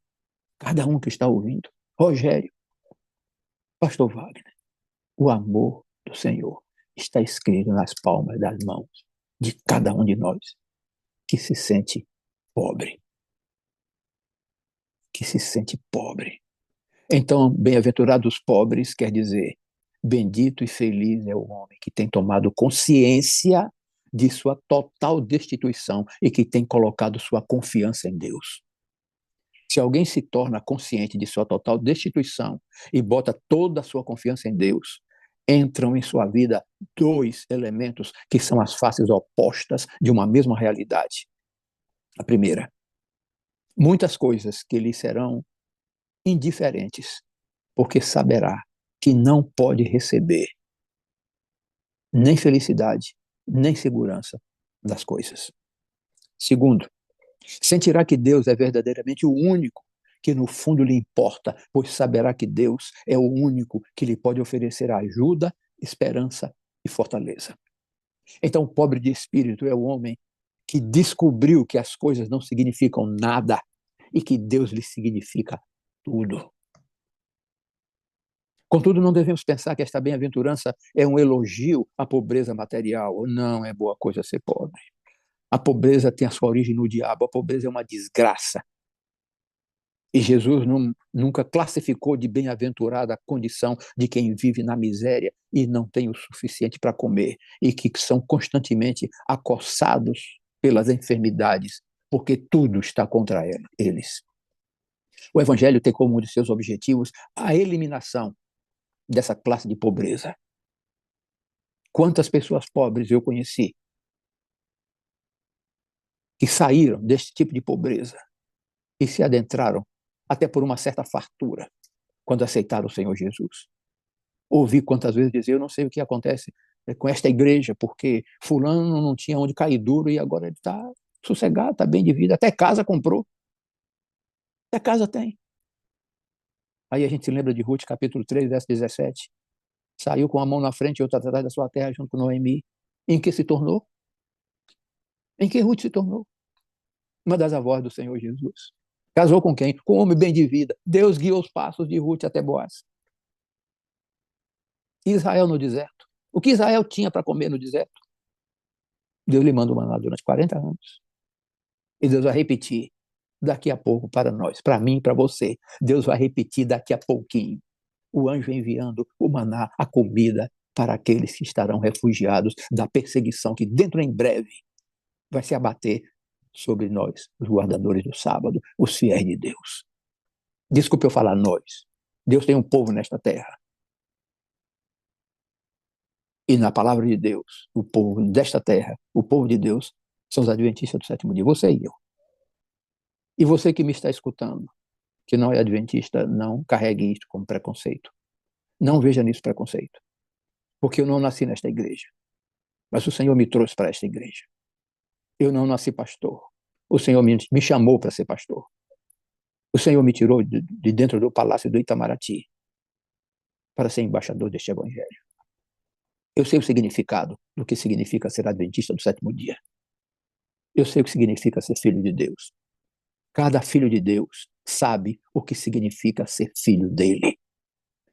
cada um que está ouvindo, Rogério, Pastor Wagner, o amor do Senhor está escrito nas palmas das mãos de cada um de nós que se sente pobre. Que se sente pobre. Então, bem-aventurados pobres quer dizer, bendito e feliz é o homem que tem tomado consciência de sua total destituição e que tem colocado sua confiança em Deus. Se alguém se torna consciente de sua total destituição e bota toda a sua confiança em Deus, entram em sua vida dois elementos que são as faces opostas de uma mesma realidade. A primeira, muitas coisas que lhe serão indiferentes, porque saberá que não pode receber nem felicidade, nem segurança das coisas. Segundo, sentirá que Deus é verdadeiramente o único que no fundo lhe importa, pois saberá que Deus é o único que lhe pode oferecer ajuda, esperança e fortaleza. Então, o pobre de espírito é o homem que descobriu que as coisas não significam nada e que Deus lhe significa tudo. Contudo, não devemos pensar que esta bem-aventurança é um elogio à pobreza material. Não é boa coisa ser pobre. A pobreza tem a sua origem no diabo. A pobreza é uma desgraça. E Jesus nunca classificou de bem-aventurada a condição de quem vive na miséria e não tem o suficiente para comer e que são constantemente acossados pelas enfermidades, porque tudo está contra eles. O Evangelho tem como um de seus objetivos a eliminação dessa classe de pobreza. Quantas pessoas pobres eu conheci que saíram deste tipo de pobreza e se adentraram até por uma certa fartura quando aceitaram o Senhor Jesus. Ouvi quantas vezes dizer, eu não sei o que acontece com esta igreja, porque fulano não tinha onde cair duro e agora ele está sossegado, está bem de vida, até casa comprou, até casa tem. Aí a gente se lembra de Ruth, capítulo 3, verso 17. Saiu com a mão na frente e outra atrás da sua terra junto com Noemi. Em que se tornou? Em que Ruth se tornou? Uma das avós do Senhor Jesus. Casou com quem? Com um homem bem de vida. Deus guiou os passos de Ruth até Boaz. Israel no deserto. O que Israel tinha para comer no deserto? Deus lhe manda o maná durante 40 anos. E Deus vai repetir daqui a pouco para nós, para mim, para você. Deus vai repetir daqui a pouquinho. O anjo enviando o maná, a comida, para aqueles que estarão refugiados da perseguição que dentro em breve vai se abater sobre nós, os guardadores do sábado, os fiéis de Deus. Desculpe eu falar nós. Deus tem um povo nesta terra. E na palavra de Deus, o povo desta terra, o povo de Deus, são os adventistas do sétimo dia, você e eu. E você que me está escutando, que não é adventista, não carregue isso como preconceito. Não veja nisso preconceito. Porque eu não nasci nesta igreja. Mas o Senhor me trouxe para esta igreja. Eu não nasci pastor. O Senhor me chamou para ser pastor. O Senhor me tirou de dentro do palácio do Itamaraty para ser embaixador deste evangelho. Eu sei o significado do que significa ser adventista do sétimo dia. Eu sei o que significa ser filho de Deus. Cada filho de Deus sabe o que significa ser filho dele,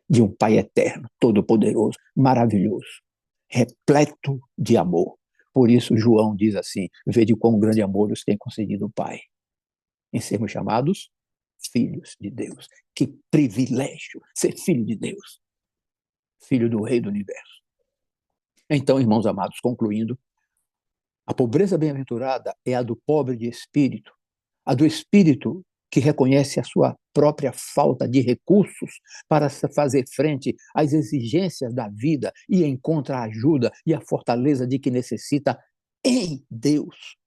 de um Pai eterno, todo-poderoso, maravilhoso, repleto de amor. Por isso, João diz assim: vede quão grande amor os tem concedido o Pai, em sermos chamados filhos de Deus. Que privilégio ser filho de Deus, filho do Rei do Universo. Então, irmãos amados, concluindo, a pobreza bem-aventurada é a do pobre de espírito, a do espírito que reconhece a sua própria falta de recursos para fazer frente às exigências da vida e encontra a ajuda e a fortaleza de que necessita em Deus.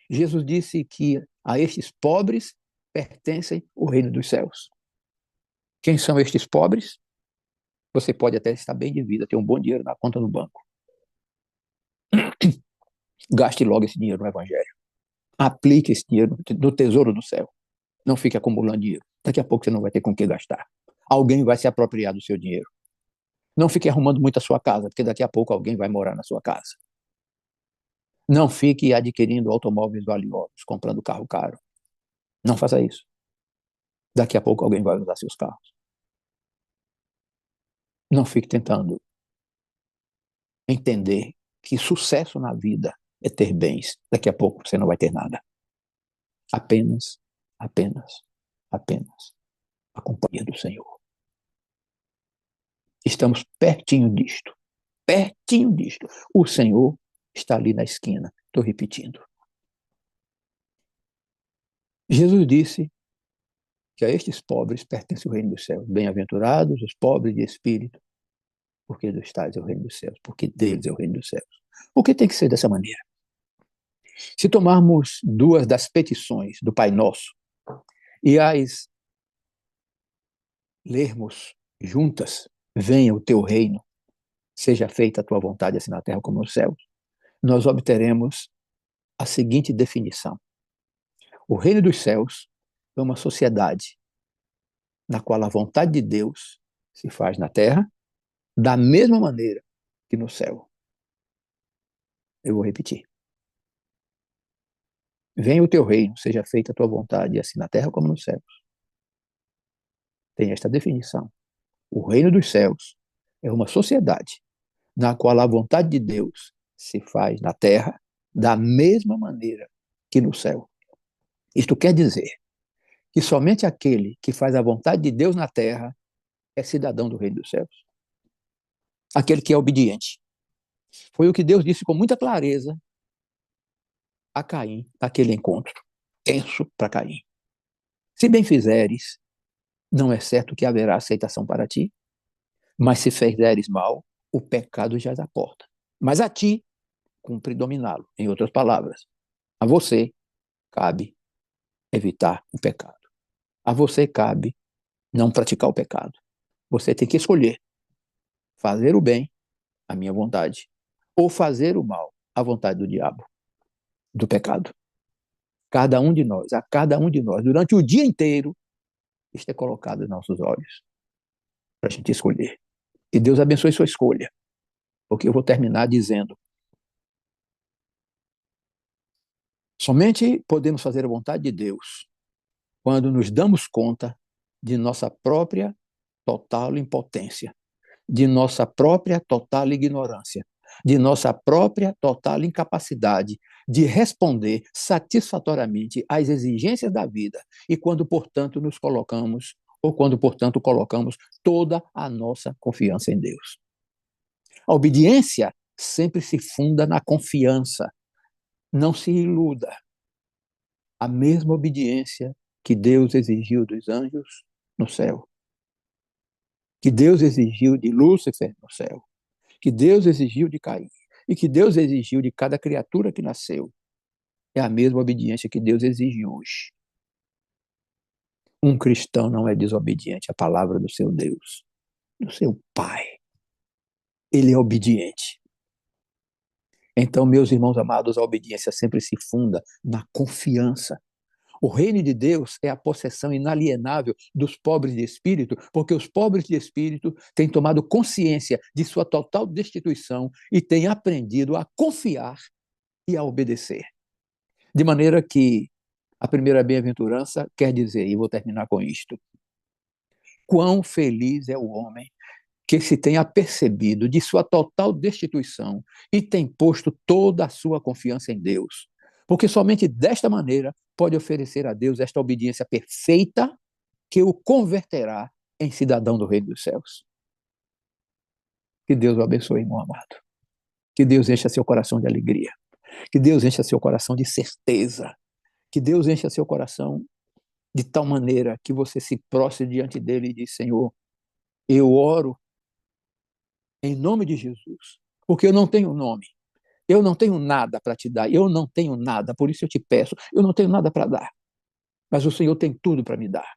Jesus disse que a estes pobres pertencem o reino dos céus. Quem são estes pobres? Você pode até estar bem de vida, ter um bom dinheiro na conta no banco. Gaste logo esse dinheiro no evangelho. Aplique esse dinheiro no tesouro do céu. Não fique acumulando dinheiro. Daqui a pouco você não vai ter com o que gastar. Alguém vai se apropriar do seu dinheiro. Não fique arrumando muito a sua casa, porque daqui a pouco alguém vai morar na sua casa. Não fique adquirindo automóveis valiosos, comprando carro caro. Não faça isso. Daqui a pouco alguém vai usar seus carros. Não fique tentando entender que sucesso na vida é ter bens. Daqui a pouco você não vai ter nada. Apenas, apenas, apenas a companhia do Senhor. Estamos pertinho disto. Pertinho disto. O Senhor está ali na esquina. Estou repetindo. Jesus disse que a estes pobres pertence o reino dos céus. Bem-aventurados os pobres de espírito, porque dos tais é o reino dos céus, porque deles é o reino dos céus. Por que tem que ser dessa maneira? Se tomarmos duas das petições do Pai Nosso e as lermos juntas, venha o teu reino, seja feita a tua vontade, assim na terra como nos céus, nós obteremos a seguinte definição. O reino dos céus é uma sociedade na qual a vontade de Deus se faz na terra da mesma maneira que no céu. Eu vou repetir. Venha o teu reino, seja feita a tua vontade, assim na terra como nos céus. Tem esta definição. O reino dos céus é uma sociedade na qual a vontade de Deus se faz na terra da mesma maneira que no céu. Isto quer dizer que somente aquele que faz a vontade de Deus na terra é cidadão do reino dos céus. Aquele que é obediente. Foi o que Deus disse com muita clareza a Caim naquele encontro tenso para Caim. Se bem fizeres, não é certo que haverá aceitação para ti, mas se fizeres mal, o pecado já à porta. Mas a ti cumpre dominá-lo. Em outras palavras, a você cabe evitar o pecado. A você cabe não praticar o pecado. Você tem que escolher fazer o bem, a minha vontade, ou fazer o mal, a vontade do diabo, do pecado. Cada um de nós, a cada um de nós, durante o dia inteiro, isto é colocado nos nossos olhos para a gente escolher. Que Deus abençoe sua escolha, porque eu vou terminar dizendo: somente podemos fazer a vontade de Deus quando nos damos conta de nossa própria total impotência, de nossa própria total ignorância, de nossa própria total incapacidade de responder satisfatoriamente às exigências da vida e quando, portanto, nos colocamos, ou quando, portanto, colocamos toda a nossa confiança em Deus. A obediência sempre se funda na confiança. Não se iluda. A mesma obediência que Deus exigiu dos anjos no céu, que Deus exigiu de Lúcifer no céu, que Deus exigiu de Caim e que Deus exigiu de cada criatura que nasceu, é a mesma obediência que Deus exige hoje. Um cristão não é desobediente à palavra do seu Deus, do seu Pai. Ele é obediente. Então, meus irmãos amados, a obediência sempre se funda na confiança. O reino de Deus é a possessão inalienável dos pobres de espírito, porque os pobres de espírito têm tomado consciência de sua total destituição e têm aprendido a confiar e a obedecer. De maneira que a primeira bem-aventurança quer dizer, e vou terminar com isto: quão feliz é o homem que se tenha percebido de sua total destituição e tem posto toda a sua confiança em Deus. Porque somente desta maneira pode oferecer a Deus esta obediência perfeita que o converterá em cidadão do reino dos céus. Que Deus o abençoe, meu amado. Que Deus encha seu coração de alegria. Que Deus encha seu coração de certeza. Que Deus encha seu coração de tal maneira que você se prostre diante dele e diz: Senhor, eu oro em nome de Jesus, porque eu não tenho nome, eu não tenho nada para te dar, eu não tenho nada, por isso eu te peço, eu não tenho nada para dar, mas o Senhor tem tudo para me dar,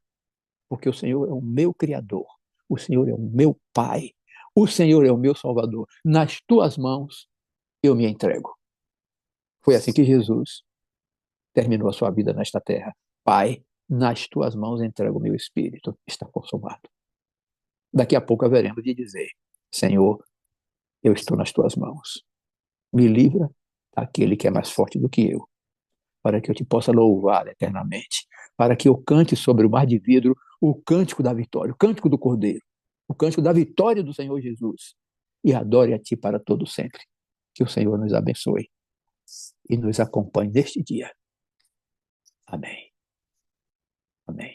porque o Senhor é o meu Criador, o Senhor é o meu Pai, o Senhor é o meu Salvador, nas tuas mãos eu me entrego. Foi assim que Jesus terminou a sua vida nesta terra. Pai, nas tuas mãos entrego o meu espírito, está consumado. Daqui a pouco haveremos de dizer: Senhor, eu estou nas tuas mãos. Me livra daquele que é mais forte do que eu, para que eu te possa louvar eternamente, para que eu cante sobre o mar de vidro o cântico da vitória, o cântico do Cordeiro, o cântico da vitória do Senhor Jesus, e adore a ti para todo sempre. Que o Senhor nos abençoe e nos acompanhe neste dia. Amém. Amém.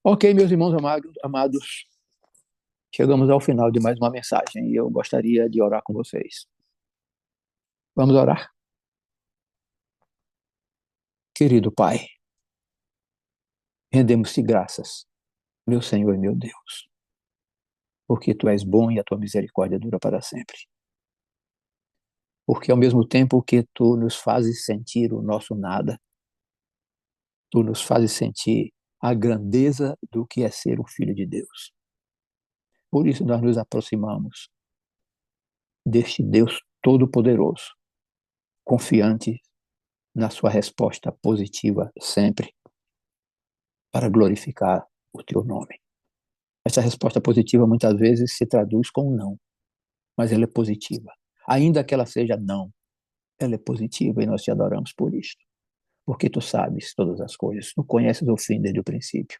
Ok, meus irmãos amados, chegamos ao final de mais uma mensagem e eu gostaria de orar com vocês. Vamos orar? Querido Pai, rendemos-te graças, meu Senhor e meu Deus, porque tu és bom e a tua misericórdia dura para sempre. Porque ao mesmo tempo que tu nos fazes sentir o nosso nada, tu nos fazes sentir a grandeza do que é ser um filho de Deus. Por isso nós nos aproximamos deste Deus Todo-Poderoso, confiante na sua resposta positiva sempre, para glorificar o teu nome. Essa resposta positiva muitas vezes se traduz com não, mas ela é positiva. Ainda que ela seja não, ela é positiva e nós te adoramos por isto. Porque tu sabes todas as coisas, tu conheces o fim desde o princípio.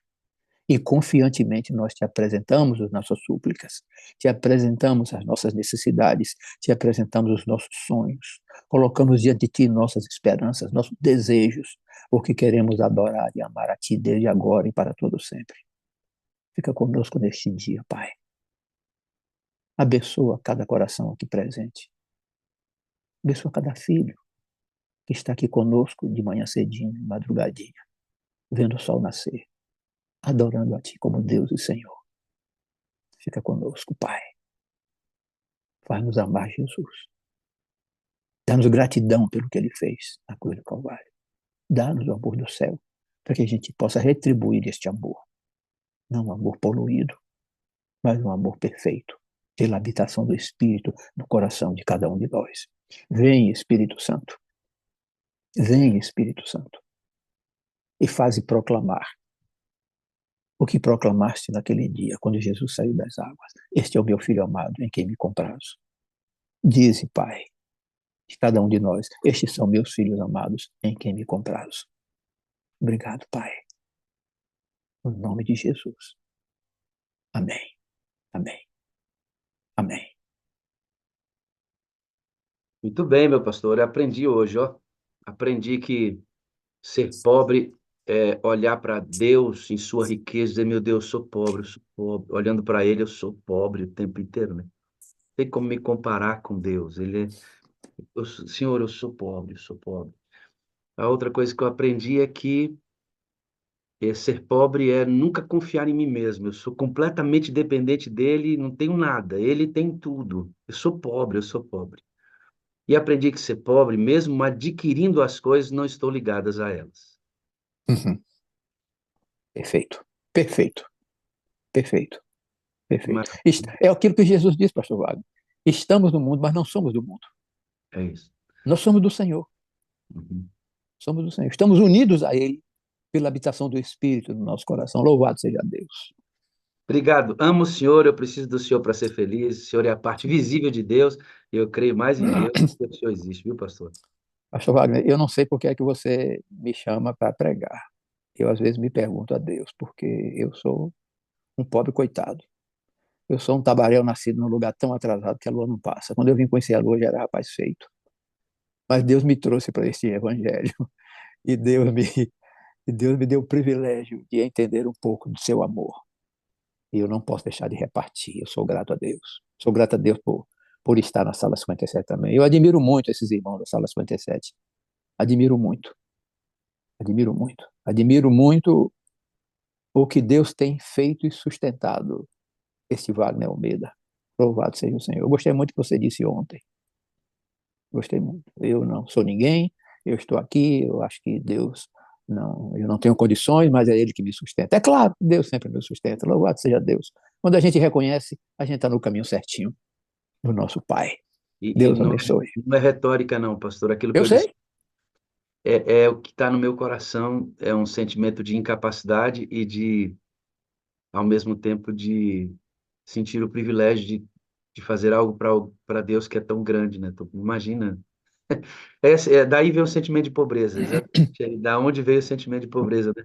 E confiantemente nós te apresentamos as nossas súplicas, te apresentamos as nossas necessidades, te apresentamos os nossos sonhos, colocamos diante de ti nossas esperanças, nossos desejos, porque queremos adorar e amar a ti desde agora e para todo sempre. Fica conosco neste dia, Pai. Abençoa cada coração aqui presente. Abençoa cada filho que está aqui conosco de manhã cedinho, madrugadinha, vendo o sol nascer, adorando a ti como Deus e Senhor. Fica conosco, Pai. Faz-nos amar Jesus. Dá-nos gratidão pelo que ele fez na cruz do Calvário. Dá-nos o amor do céu, para que a gente possa retribuir este amor. Não um amor poluído, mas um amor perfeito, pela habitação do Espírito no coração de cada um de nós. Vem, Espírito Santo. Vem, Espírito Santo. E faze proclamar o que proclamaste naquele dia, quando Jesus saiu das águas. Este é o meu filho amado, em quem me comprazo. Dize, Pai, de cada um de nós, estes são meus filhos amados, em quem me comprazo. Obrigado, Pai. No nome de Jesus. Amém. Amém. Amém. Muito bem, meu pastor. Eu aprendi hoje, ó. Aprendi que ser pobre é olhar para Deus em sua riqueza e dizer, meu Deus, eu sou pobre, eu sou pobre. Olhando para Ele, eu sou pobre o tempo inteiro, né? Não tem como me comparar com Deus. Senhor, eu sou pobre, eu sou pobre. A outra coisa que eu aprendi é que ser pobre é nunca confiar em mim mesmo. Eu sou completamente dependente dele, não tenho nada. Ele tem tudo. Eu sou pobre, eu sou pobre. E aprendi que ser pobre, mesmo adquirindo as coisas, não estou ligadas a elas. Uhum. Perfeito. Perfeito. Perfeito. Perfeito. Maravilha. É aquilo que Jesus disse, pastor Wagner. Estamos no mundo, mas não somos do mundo. É isso. Nós somos do Senhor. Uhum. Somos do Senhor. Estamos unidos a Ele pela habitação do Espírito no nosso coração. Louvado seja Deus. Obrigado. Amo o Senhor, eu preciso do Senhor para ser feliz. O Senhor é a parte visível de Deus, e eu creio mais em Deus do que o Senhor existe, viu, pastor? Pastor Wagner, eu não sei por que é que você me chama para pregar. Eu, às vezes, me pergunto a Deus, porque eu sou um pobre coitado. Eu sou um tabaréu nascido num lugar tão atrasado que a lua não passa. Quando eu vim conhecer a lua, já era rapaz feito. Mas Deus me trouxe para este evangelho e Deus me deu o privilégio de entender um pouco do seu amor. E eu não posso deixar de repartir. Eu sou grato a Deus. Sou grato a Deus por estar na sala 57 também. Eu admiro muito esses irmãos da sala 57. Admiro muito. Admiro muito. Admiro muito o que Deus tem feito e sustentado este Wagner Almeida. Louvado seja o Senhor. Eu gostei muito do que você disse ontem. Gostei muito. Eu não sou ninguém, eu estou aqui, eu acho que Deus não, eu não tenho condições, mas é Ele que me sustenta. É claro, Deus sempre me sustenta. Louvado seja Deus. Quando a gente reconhece, a gente está no caminho certinho do nosso Pai. E Deus não, abençoe. não é retórica, não, pastor. Aquilo que Eu eu disse sei. é o que está no meu coração, é um sentimento de incapacidade e de, ao mesmo tempo, de sentir o privilégio de fazer algo para Deus que é tão grande, né? Imagina. Daí vem o sentimento de pobreza, exatamente. Da onde veio o sentimento de pobreza, né?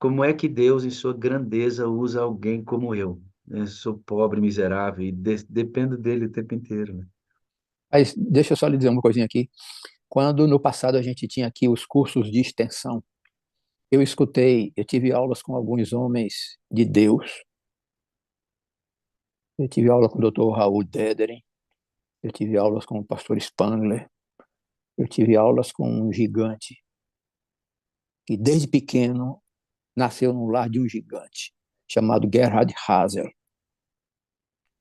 Como é que Deus, em sua grandeza, usa alguém como eu? Eu sou pobre, miserável e dependo dele o tempo inteiro, né? Mas deixa eu só lhe dizer uma coisinha aqui. Quando no passado a gente tinha aqui os cursos de extensão, eu tive aulas com alguns homens de Deus. Eu tive aula com o Dr. Raul Dederen, eu tive aulas com o pastor Spangler, eu tive aulas com um gigante que desde pequeno nasceu no lar de um gigante chamado Gerhard Hazel,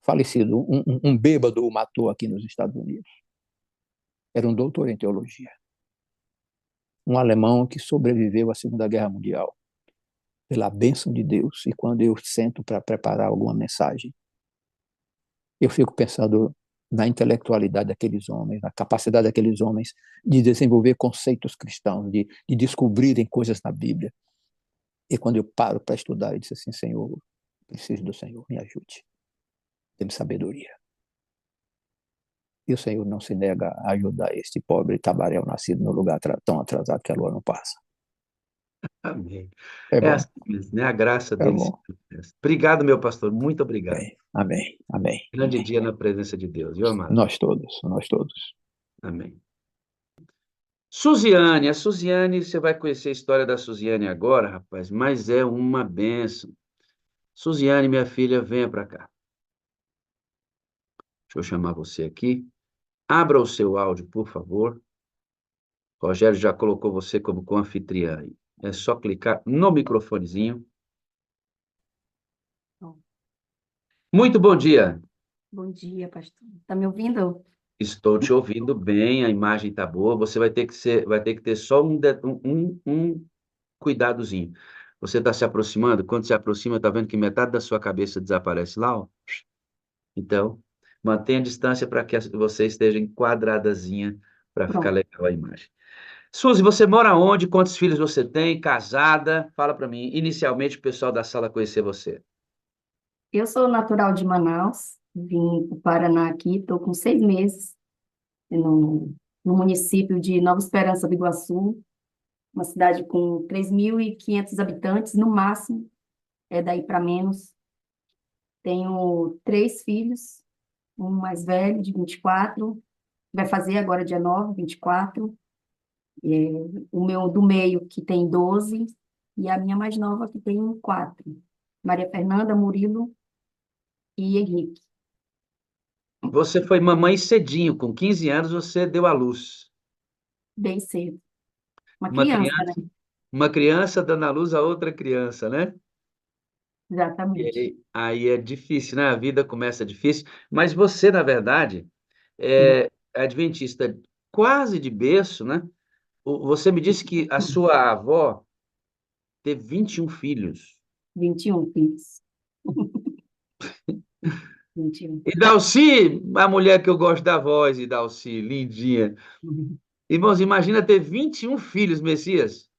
falecido. Um bêbado o matou aqui nos Estados Unidos. Era um doutor em teologia. Um alemão que sobreviveu à Segunda Guerra Mundial pela bênção de Deus. E quando eu sento para preparar alguma mensagem, eu fico pensando na intelectualidade daqueles homens, na capacidade daqueles homens de desenvolver conceitos cristãos, de descobrirem coisas na Bíblia. E quando eu paro para estudar, eu disse assim: Senhor, preciso do Senhor, me ajude, dê-me sabedoria. E o Senhor não se nega a ajudar este pobre tabaréu nascido no lugar tão atrasado que a lua não passa. Amém. É É bom, assim mesmo, né? A graça é dele se bom. manifesta. Obrigado, meu pastor. Muito obrigado. Amém, amém, amém, Grande amém. dia na presença de Deus, viu, amado? Nós todos, nós todos. Amém. Suziane, a Suziane, você vai conhecer a história da Suziane agora, rapaz, mas é uma bênção. Suziane, minha filha, venha para cá. Deixa eu chamar você aqui. Abra o seu áudio, por favor. Rogério já colocou você como co-anfitriã aí. É só clicar no microfonezinho. Bom, Muito bom dia. bom dia, pastor. Tá me ouvindo? Estou te ouvindo bem, a imagem está boa. Você vai ter que ter só um cuidadozinho. Você está se aproximando? Quando se aproxima, está vendo que metade da sua cabeça desaparece lá, ó. Então, mantenha a distância para que você esteja enquadradazinha para ficar Pronto. legal a imagem. Suzy, você mora onde? Quantos filhos você tem? Casada? Fala para mim, inicialmente, o pessoal da sala conhecer você. Eu sou natural de Manaus, vim para o Paraná aqui, estou com 6 meses no município de Nova Esperança do Iguaçu, uma cidade com 3.500 habitantes, no máximo, é daí para menos. Tenho 3 filhos, um mais velho, de 24, vai fazer agora dia 9, 24. É, o meu do meio, que tem 12, e a minha mais nova, que tem 4. Maria Fernanda, Murilo e Henrique. Você foi mamãe cedinho, com 15 anos você deu à luz. Bem cedo. Uma Uma criança, né? criança, uma criança dando à luz a outra criança, né? E Exatamente. aí é difícil, né? A vida começa difícil, mas você, na verdade, Sim. é adventista quase de berço, né? Você me disse que a sua avó teve 21 filhos. 21 filhos. 21. E Dalci, a mulher que eu gosto da voz, e Dalci, lindinha. Irmãos, imagina ter 21 filhos, Messias.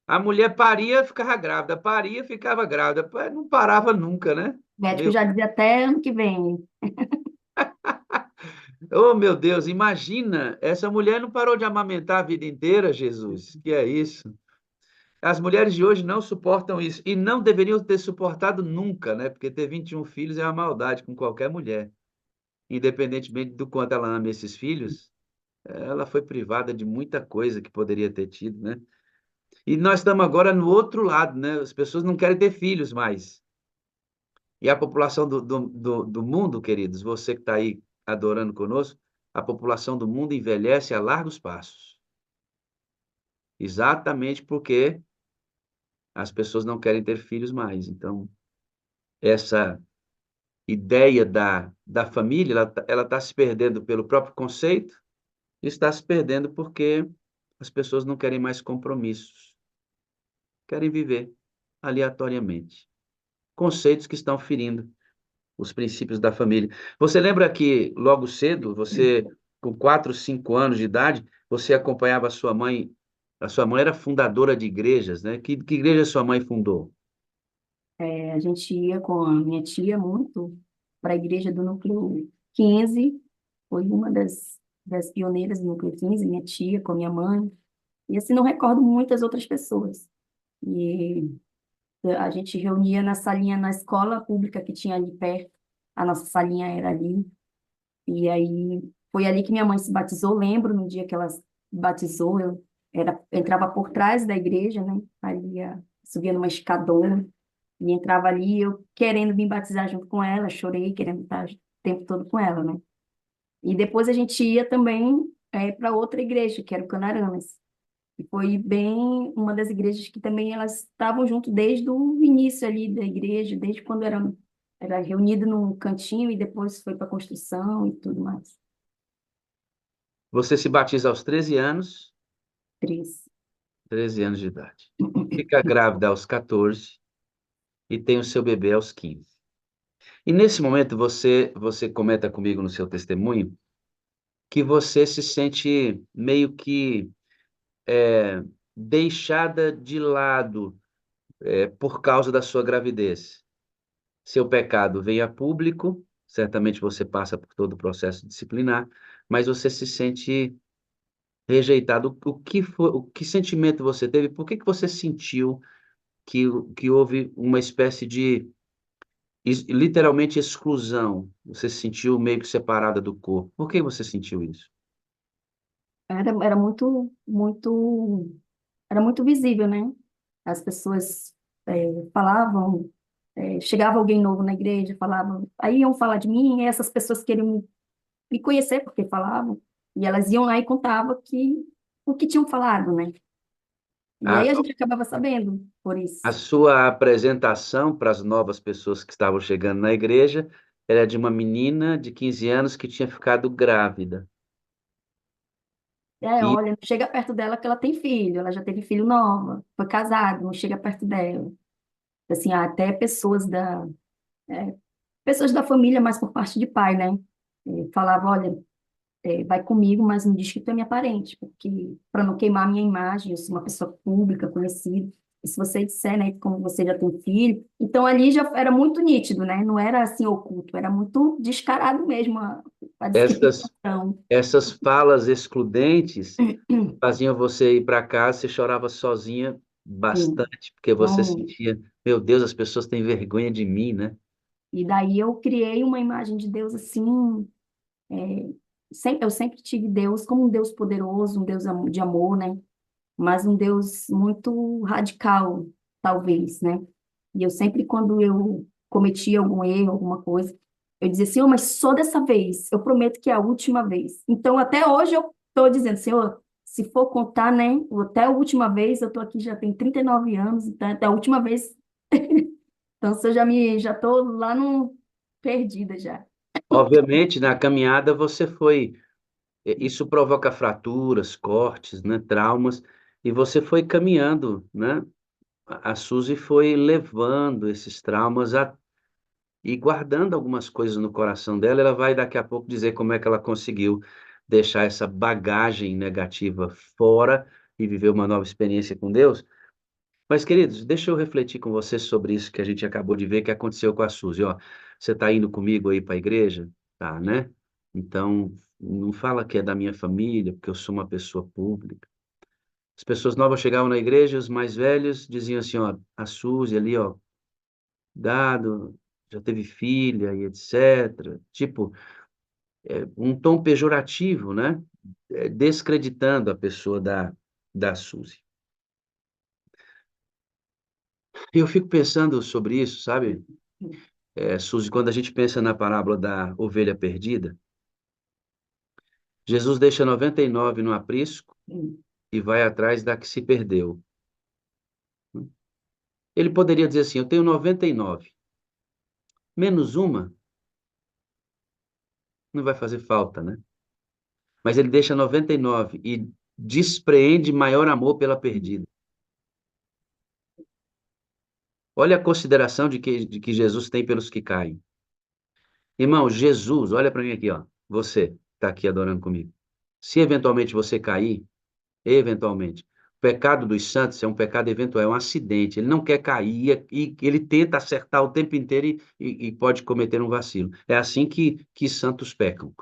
A mulher paria, ficava grávida, paria, ficava grávida. Pô, não parava nunca, né? O médico Meu, já dizia até ano que vem. oh, meu Deus, imagina, essa mulher não parou de amamentar a vida inteira, Jesus. Que é isso? As mulheres de hoje não suportam isso e não deveriam ter suportado nunca, né? Porque ter 21 filhos é uma maldade com qualquer mulher. Independentemente do quanto ela ama esses filhos, ela foi privada de muita coisa que poderia ter tido, né? E nós estamos agora no outro lado, né? As pessoas não querem ter filhos mais. E a população do mundo, queridos, você que está aí adorando conosco, a população do mundo envelhece a largos passos. Exatamente porque as pessoas não querem ter filhos mais. Então, essa ideia da família, ela tá se perdendo pelo próprio conceito e está se perdendo porque as pessoas não querem mais compromissos, querem viver aleatoriamente. Conceitos que estão ferindo os princípios da família. Você lembra que logo cedo, você, com 4, 5 anos de idade, você acompanhava a sua mãe era fundadora de igrejas, né? Que igreja sua mãe fundou? A gente ia com a minha tia muito. para a igreja do Núcleo 15, foi uma das pioneiras do Núcleo 15, minha tia com a minha mãe, e assim, não recordo muitas outras pessoas. E a gente reunia na salinha, na escola pública que tinha ali perto, a nossa salinha era ali, e aí foi ali que minha mãe se batizou, lembro, no dia que ela se batizou, entrava por trás da igreja, né, ali, subia numa escadona, e entrava ali, eu querendo me batizar junto com ela, chorei, querendo estar o tempo todo com ela, né. E depois a gente ia também para outra igreja, que era o Canaranas. E foi bem uma das igrejas que também elas estavam junto desde o início ali da igreja, desde quando era reunido num cantinho e depois foi para a construção e tudo mais. Você se batiza aos 13 anos, Três. 13 anos de idade. Fica grávida aos 14 e tem o seu bebê aos 15. E nesse momento você comenta comigo no seu testemunho que você se sente meio que deixada de lado por causa da sua gravidez. Seu pecado vem a público, certamente você passa por todo o processo disciplinar, mas você se sente rejeitado. O que foi, o que sentimento você teve? Por que que você sentiu que houve uma espécie de literalmente exclusão? Você se sentiu meio que separada do corpo. Por que você sentiu isso? Era muito visível, né? As pessoas falavam, chegava alguém novo na igreja, falavam, aí iam falar de mim, e essas pessoas queriam me conhecer porque falavam, e elas iam lá e contavam o que tinham falado, né? E A, aí a gente acabava sabendo por a isso. sua apresentação para as novas pessoas que estavam chegando na igreja era de uma menina de 15 anos que tinha ficado grávida. E Olha, não chega perto dela que ela tem filho, ela já teve filho nova, foi casada, não chega perto dela. Assim, até pessoas da família, mas por parte de pai, né? Falava, olha, vai comigo, mas não diz que tu é minha parente, porque para não queimar a minha imagem, eu sou uma pessoa pública, conhecida. E se você disser, né, como você já tem filho, então ali já era muito nítido, né? Não era assim oculto, era muito descarado mesmo a essas, discriminação. essas falas excludentes faziam você ir para casa, você chorava sozinha Sim, bastante, porque você então, sentia, meu Deus, as pessoas têm vergonha de mim, né? e daí eu criei uma imagem de Deus assim, eu sempre tive Deus como um Deus poderoso, um Deus de amor, né? Mas um Deus muito radical, talvez, né? E eu sempre, quando eu cometia algum erro, alguma coisa, eu dizia, Senhor, mas só dessa vez, eu prometo que é a última vez. Então, até hoje eu estou dizendo, Senhor, se for contar, né, até a última vez, eu estou aqui já tem 39 anos, então até a última vez, então se eu já estou lá no perdida já. Obviamente, na caminhada você foi, isso provoca fraturas, cortes, né, traumas, e você foi caminhando, né? A Suzy foi levando esses traumas e guardando algumas coisas no coração dela. Ela vai daqui a pouco dizer como é que ela conseguiu deixar essa bagagem negativa fora e viver uma nova experiência com Deus. Mas, queridos, deixa eu refletir com você sobre isso que a gente acabou de ver que aconteceu com a Suzy. Ó, você está indo comigo aí para a igreja? Tá, né? Então, não fala que é da minha família, porque eu sou uma pessoa pública. As pessoas novas chegavam na igreja, os mais velhos diziam assim, ó, a Suzy ali, ó, dado, já teve filha e etc. Tipo, um tom pejorativo, né? Descreditando a pessoa da Suzy. E eu fico pensando sobre isso, sabe? Suzy, quando a gente pensa na parábola da ovelha perdida, Jesus deixa 99 no aprisco e vai atrás da que se perdeu. Ele poderia dizer assim: eu tenho 99, menos uma não vai fazer falta, né? Mas ele deixa 99 e despreende maior amor pela perdida. Olha a consideração de que Jesus tem pelos que caem. Irmão, Jesus, olha para mim aqui, ó. Você está aqui adorando comigo. Se eventualmente você cair, eventualmente, pecado dos santos é um pecado eventual, é um acidente. Ele não quer cair e ele tenta acertar o tempo inteiro e pode cometer um vacilo. É assim que santos pecam.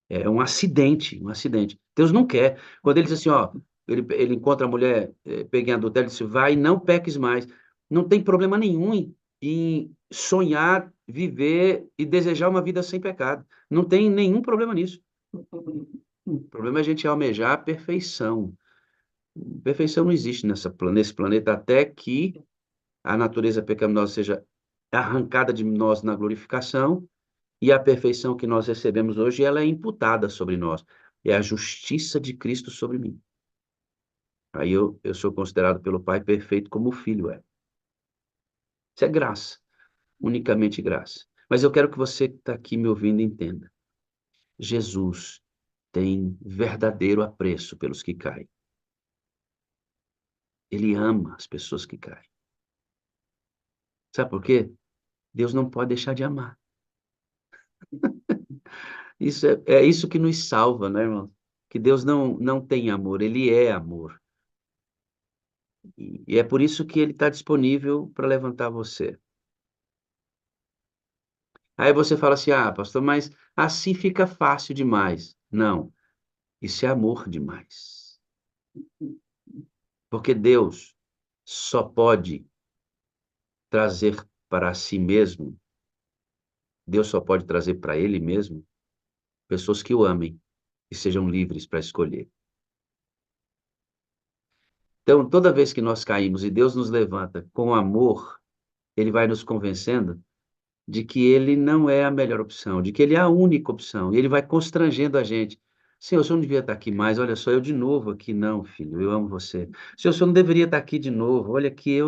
É um acidente, um acidente. Deus não quer. Quando ele diz assim, ó, ele encontra a mulher, pega em adultério, ele diz, vai, não peques mais. Não tem problema nenhum em sonhar, viver e desejar uma vida sem pecado. Não tem nenhum problema nisso. O problema é a gente almejar a perfeição. Perfeição não existe nesse planeta até que a natureza pecaminosa seja arrancada de nós na glorificação e a perfeição que nós recebemos hoje, ela é imputada sobre nós. É a justiça de Cristo sobre mim. Aí eu sou considerado pelo Pai perfeito como o Filho é. Isso é graça, unicamente graça. Mas eu quero que você que está aqui me ouvindo entenda. Jesus tem verdadeiro apreço pelos que caem. Ele ama as pessoas que caem. Sabe por quê? Deus não pode deixar de amar. Isso é isso que nos salva, né, irmão? Que Deus não tem amor, Ele é amor. E é por isso que Ele está disponível para levantar você. Aí você fala assim, ah, pastor, mas assim fica fácil demais. Não, isso é amor demais. Porque Deus só pode trazer para si mesmo, Deus só pode trazer para Ele mesmo pessoas que o amem e sejam livres para escolher. Então, toda vez que nós caímos e Deus nos levanta com amor, Ele vai nos convencendo de que Ele não é a melhor opção, de que Ele é a única opção. E Ele vai constrangendo a gente. Senhor, o senhor não devia estar aqui mais. Olha só, eu de novo aqui. Não, filho, eu amo você. Senhor, o senhor não deveria estar aqui de novo. Olha aqui,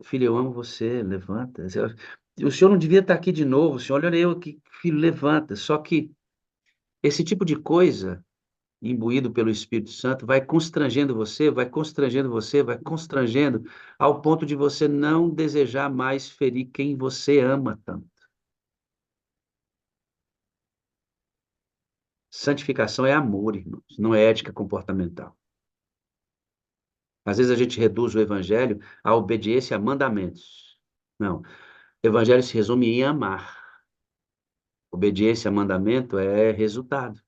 filho, eu amo você. Levanta. O senhor não devia estar aqui de novo. Senhor, olha eu aqui, filho, levanta. Só que esse tipo de coisa imbuído pelo Espírito Santo, vai constrangendo você, vai constrangendo você, vai constrangendo, ao ponto de você não desejar mais ferir quem você ama tanto. Santificação é amor, irmãos, não é ética comportamental. Às vezes a gente reduz o evangelho à obediência a mandamentos. Não, o evangelho se resume em amar. Obediência a mandamento é resultado.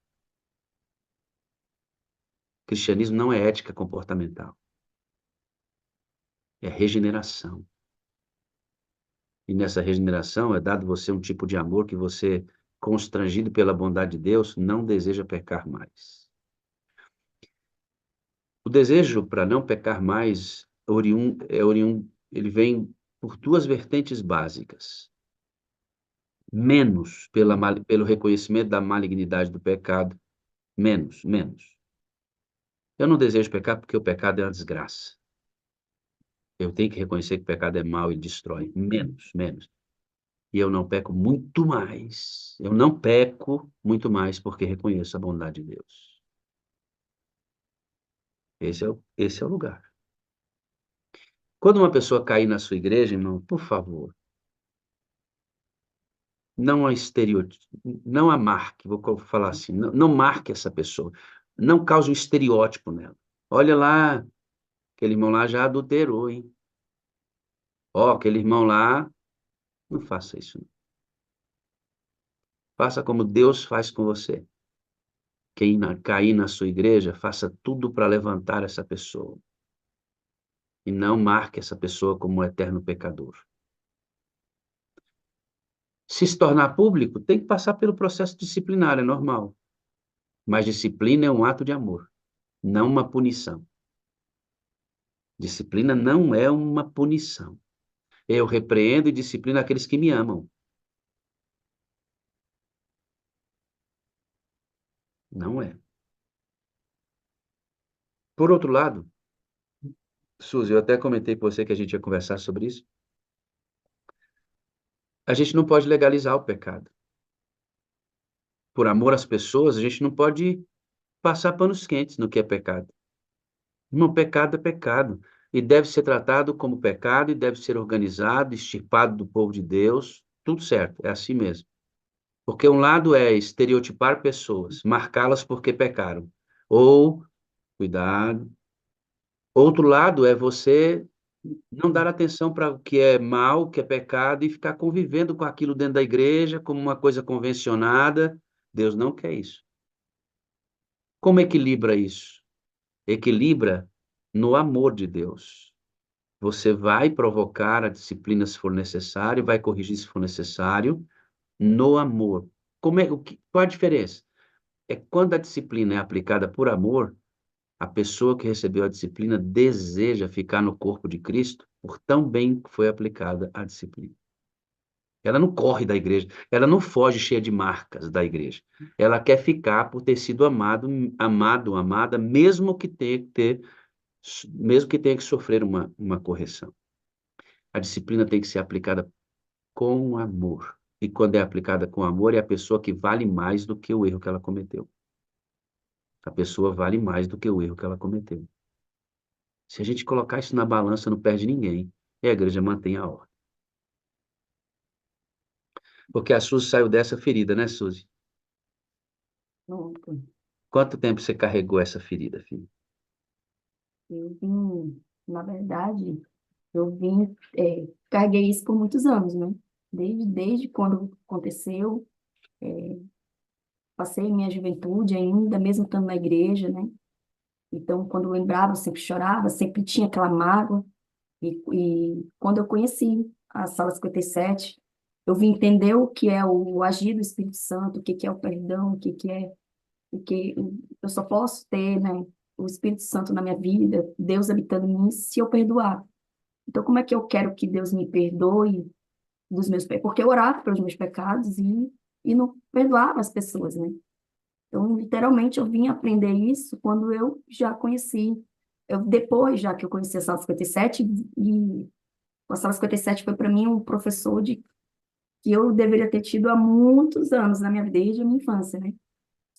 O cristianismo não é ética comportamental. É regeneração. E nessa regeneração é dado você um tipo de amor que você, constrangido pela bondade de Deus, não deseja pecar mais. O desejo para não pecar mais ele vem por duas vertentes básicas. Menos pelo reconhecimento da malignidade do pecado. Menos. Eu não desejo pecar porque o pecado é uma desgraça. Eu tenho que reconhecer que o pecado é mau e destrói. Menos. E eu não peco muito mais. Eu não peco muito mais porque reconheço a bondade de Deus. Esse é o lugar. Quando uma pessoa cair na sua igreja, irmão, por favor, não a estereotipo, não a marque, vou falar assim, não marque essa pessoa. Não cause um estereótipo nela. Olha lá, aquele irmão lá já adulterou, hein? Ó, aquele irmão lá, não faça isso. Não. Faça como Deus faz com você. Quem cair na sua igreja, faça tudo para levantar essa pessoa. E não marque essa pessoa como um eterno pecador. Se tornar público, tem que passar pelo processo disciplinar, é normal. Mas disciplina é um ato de amor, não uma punição. Disciplina não é uma punição. Eu repreendo e disciplino aqueles que me amam. Não é. Por outro lado, Suzy, eu até comentei com você que a gente ia conversar sobre isso. A gente não pode legalizar o pecado. Por amor às pessoas, a gente não pode passar panos quentes no que é pecado. Irmão, pecado é pecado. E deve ser tratado como pecado e deve ser organizado, extirpado do povo de Deus. Tudo certo, é assim mesmo. Porque um lado é estereotipar pessoas, marcá-las porque pecaram. Ou, cuidado, Outro lado é você não dar atenção para o que é mal, o que é pecado, e ficar convivendo com aquilo dentro da igreja como uma coisa convencionada. Deus não quer isso. Como equilibra isso? Equilibra no amor de Deus. Você vai provocar a disciplina se for necessário, vai corrigir se for necessário, no amor. Qual a diferença? É quando a disciplina é aplicada por amor, a pessoa que recebeu a disciplina deseja ficar no corpo de Cristo por tão bem que foi aplicada a disciplina. Ela não corre da igreja, ela não foge cheia de marcas da igreja. Ela quer ficar por ter sido amada, mesmo que tenha que sofrer uma correção. A disciplina tem que ser aplicada com amor. E quando é aplicada com amor, é a pessoa que vale mais do que o erro que ela cometeu. A pessoa vale mais do que o erro que ela cometeu. Se a gente colocar isso na balança, não perde ninguém. E a igreja mantém a ordem. Porque a Suzy saiu dessa ferida, né, Suzy? Pronto. Quanto tempo você carregou essa ferida, filho? Eu vim, na verdade, carreguei isso por muitos anos, né? Desde quando aconteceu, passei minha juventude ainda, mesmo estando na igreja, né? Então, quando eu lembrava, eu sempre chorava, sempre tinha aquela mágoa. E quando eu conheci a Sala 57, eu vim entender o que é o agir do Espírito Santo, o que que é o perdão, o que eu só posso ter, né, o Espírito Santo na minha vida, Deus habitando em mim, se eu perdoar. Então, como é que eu quero que Deus me perdoe dos meus pecados? Porque eu orava pelos meus pecados e não perdoava as pessoas, né? Então, literalmente, eu vim aprender isso quando eu já conheci. Depois, já que eu conheci a Sala 57, e a Sala 57 foi para mim um professor que eu deveria ter tido há muitos anos na minha vida, desde a minha infância, né?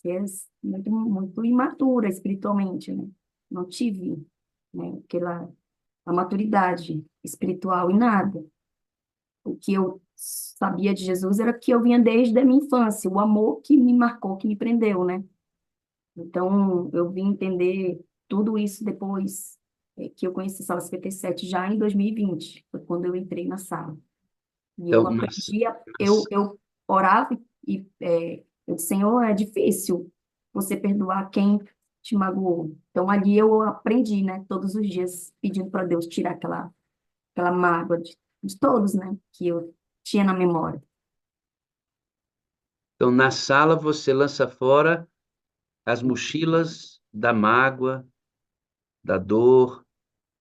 Que é muito, muito imatura espiritualmente, né? Não tive, né, a maturidade espiritual e nada. O que eu sabia de Jesus era que eu vinha desde a minha infância, o amor que me marcou, que me prendeu, né? Então, eu vim entender tudo isso depois que eu conheci a Sala 57, já em 2020, foi quando eu entrei na sala. E eu Então, aprendi, eu orava eu disse, Senhor, é difícil você perdoar quem te magoou. Então, ali eu aprendi, né, todos os dias, pedindo para Deus tirar aquela mágoa de todos, né, que eu tinha na memória. então, na sala você lança fora as mochilas da mágoa, da dor,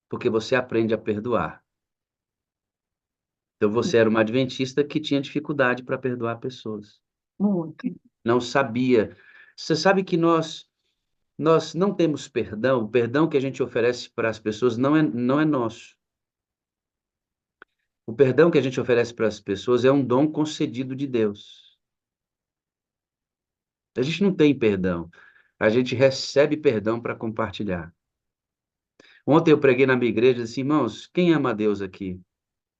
porque você aprende a perdoar. Então, você era uma adventista que tinha dificuldade para perdoar pessoas. Muito. Não sabia. Você sabe que nós não temos perdão, o perdão que a gente oferece para as pessoas não é nosso. O perdão que a gente oferece para as pessoas é um dom concedido de Deus. A gente não tem perdão, a gente recebe perdão para compartilhar. Ontem eu preguei na minha igreja assim, irmãos, quem ama a Deus aqui?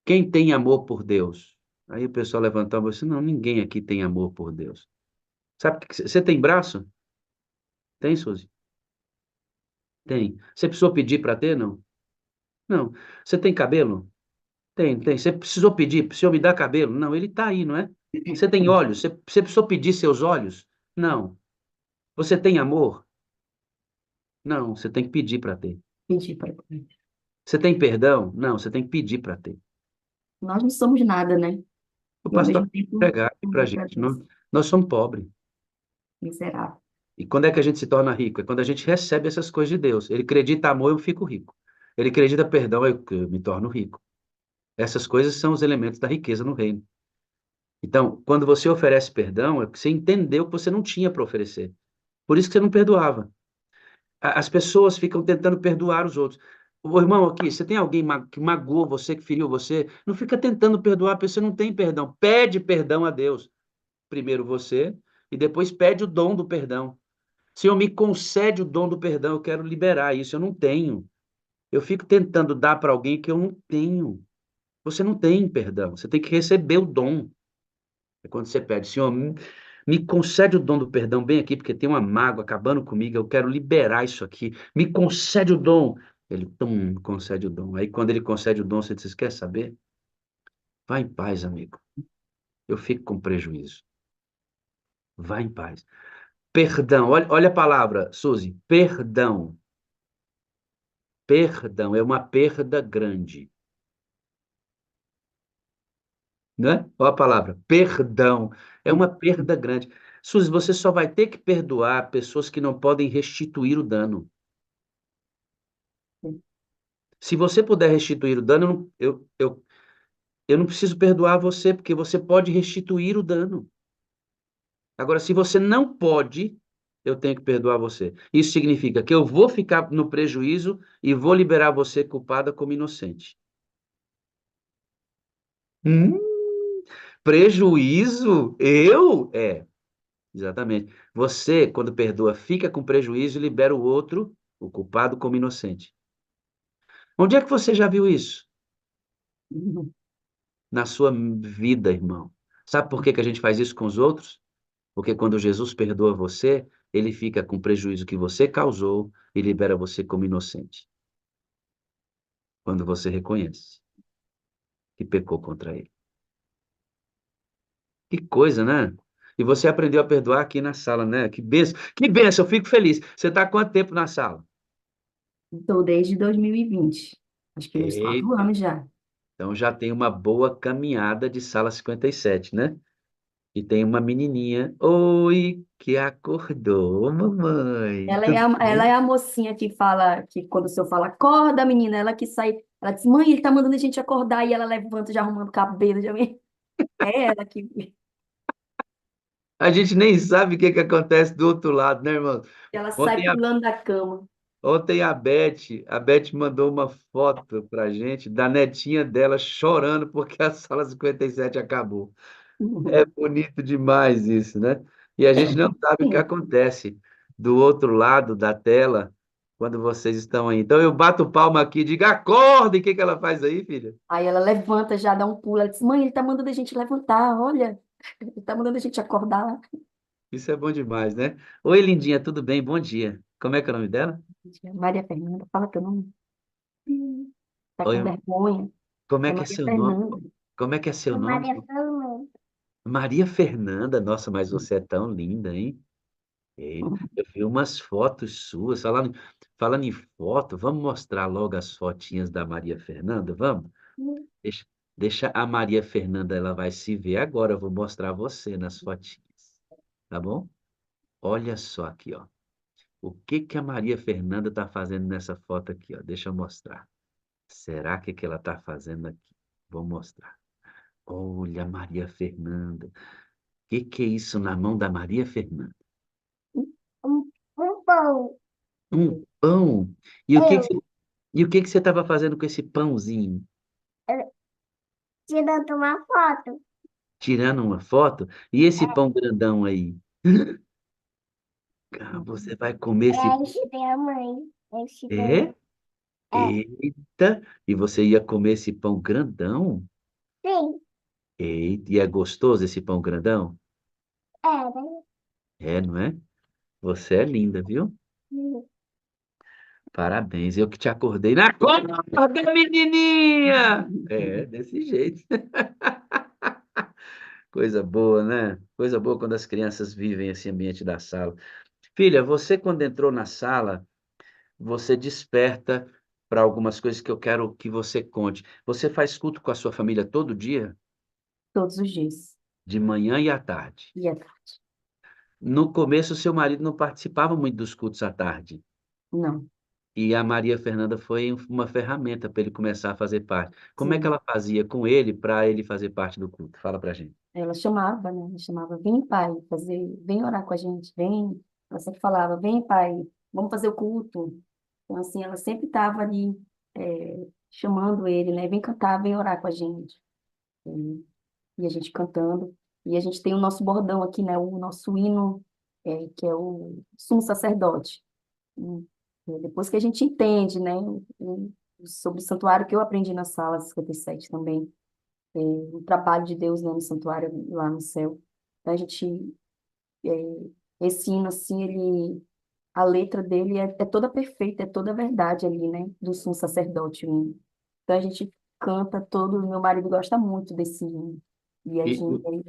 Quem tem amor por Deus? Aí o pessoal levantou a mão e disse, não, ninguém aqui tem amor por Deus. Sabe que você tem braço? Tem, Suzy? Tem. Você precisou pedir para ter? Não. Não. Você tem cabelo? Tem. Você precisou pedir, o senhor me dá cabelo? Não, ele está aí, não é? Você tem olhos? Você precisou pedir seus olhos? Não. Você tem amor? Não, você tem que pedir para ter. Pedi para Você tem perdão? Não, você tem que pedir para ter. Nós não somos nada, né? O E ao pastor mesmo tempo, pregar aqui para a somos gente. agradecidos. Nós somos pobres. Miserável. E quando é que a gente se torna rico? É quando a gente recebe essas coisas de Deus. Ele acredita amor, eu fico rico. Ele acredita perdão, eu me torno rico. Essas coisas são os elementos da riqueza no reino. Então, quando você oferece perdão, é porque você entendeu que você não tinha para oferecer. Por isso que você não perdoava. As pessoas ficam tentando perdoar os outros. O irmão aqui, você tem alguém que magoou você, que feriu você? Não fica tentando perdoar, porque você não tem perdão. Pede perdão a Deus. Primeiro você, e depois pede o dom do perdão. Senhor, me concede o dom do perdão, eu quero liberar isso, eu não tenho. Eu fico tentando dar para alguém que eu não tenho. Você não tem perdão, você tem que receber o dom. É quando você pede, Senhor, me concede o dom do perdão bem aqui, porque tem uma mágoa acabando comigo, eu quero liberar isso aqui. Me concede o dom. Ele concede o dom. Aí quando ele concede o dom, você diz, quer saber? Vá em paz, amigo. Eu fico com prejuízo. Vá em paz. Perdão, olha a palavra, Suzy. Perdão. Perdão é uma perda grande. Né? Olha a palavra, perdão. É uma perda grande. Suzy, você só vai ter que perdoar pessoas que não podem restituir o dano. Se você puder restituir o dano, eu não preciso perdoar você, porque você pode restituir o dano. Agora, se você não pode, eu tenho que perdoar você. Isso significa que eu vou ficar no prejuízo e vou liberar você culpada como inocente. Hum, prejuízo? Eu? É, exatamente. Você, quando perdoa, fica com prejuízo e libera o outro, o culpado, como inocente. Onde é que você já viu isso? Na sua vida, irmão. Sabe por que que a gente faz isso com os outros? Porque quando Jesus perdoa você, ele fica com o prejuízo que você causou e libera você como inocente. Quando você reconhece que pecou contra ele. Que coisa, né? E você aprendeu a perdoar aqui na sala, né? Que benção, eu fico feliz. Você está há quanto tempo na sala? Estou desde 2020. Acho que uns 4 anos já. Então já tem uma boa caminhada de sala 57, né? E tem uma menininha, oi, que acordou, mamãe. Ela é Tudo a, ela bem? é a mocinha que fala, que quando o senhor fala, acorda, menina, ela que sai, ela diz, mãe, ele tá mandando a gente acordar, e ela levanta já arrumando o cabelo, já vem. É ela que A gente nem sabe o que que acontece do outro lado, né, irmão? ela sai Ontem a, pulando da cama. ontem a Beth mandou uma foto pra gente da netinha dela chorando porque a sala 57 acabou. É bonito demais isso, né? E a gente não sabe o que acontece do outro lado da tela quando vocês estão aí. Então eu bato palma aqui e digo, acorda! E o que que ela faz aí, filha? Aí ela levanta, já dá um pulo, ela diz, mãe, ele tá mandando a gente levantar, olha, ele tá mandando a gente acordar. Isso é bom demais, né? Oi, lindinha, tudo bem? Bom dia. Como é que é o nome dela? Maria Fernanda, fala teu nome. Tá Oi, com vergonha. como é É que é Maria seu nome? Fernanda. Como é que é seu nome? Maria Fernanda. Maria Fernanda. Nossa, mas você é tão linda, hein? Eita, eu vi umas fotos suas. Falando em foto, vamos mostrar logo as fotinhas da Maria Fernanda? Vamos? Deixa, deixa a Maria Fernanda, ela vai se ver agora. Eu vou mostrar você nas fotinhas. Tá bom? Olha só aqui, ó. O que que a Maria Fernanda está fazendo nessa foto aqui, ó? Deixa eu mostrar. Será que ela está fazendo aqui? Vou mostrar. Olha, a Maria Fernanda. O que é isso na mão da Maria Fernanda? Um pão. Um pão? E o que que Eu, você, e o que que você estava fazendo com esse pãozinho? tirando uma foto. Tirando uma foto? E esse pão grandão aí? Ah, você vai comer esse pão? Enche da mãe. Enche da É? mãe. É, Eita! E você ia comer esse pão grandão? sim. Eita, e é gostoso esse pão grandão? É, né? É, não é? Você é linda, viu? Parabéns, eu que te acordei na acorda, menininha! É, desse jeito. Coisa boa, né? Coisa boa quando as crianças vivem esse ambiente da sala. Filha, você quando entrou na sala, você desperta para algumas coisas que eu quero que você conte. Você faz culto com a sua família todo dia? Todos os dias. De manhã e à tarde? E à tarde. No começo, seu marido não participava muito dos cultos à tarde. Não, E a Maria Fernanda foi uma ferramenta para ele começar a fazer parte. Como é que sim. ela fazia com ele para ele fazer parte do culto? Fala pra gente. Ela chamava, né? Ela chamava, vem, pai, vem orar com a gente, vem. Ela sempre falava, vem, pai, vamos fazer o culto. Então, assim, ela sempre estava ali, chamando ele, né? Vem cantar, vem orar com a gente. E a gente cantando. E a gente tem o nosso bordão aqui, né? O nosso hino, que é o Sumo Sacerdote. Hum. Depois que a gente entende, né? Sobre o santuário que eu aprendi na sala 57 também, o trabalho de Deus, né, no santuário lá no céu. Então, a gente, esse hino, assim, ele a letra dele é toda perfeita, é toda verdade ali, né? Do sumo sacerdote. O hino. Então a gente canta todo, meu marido gosta muito desse hino. E E a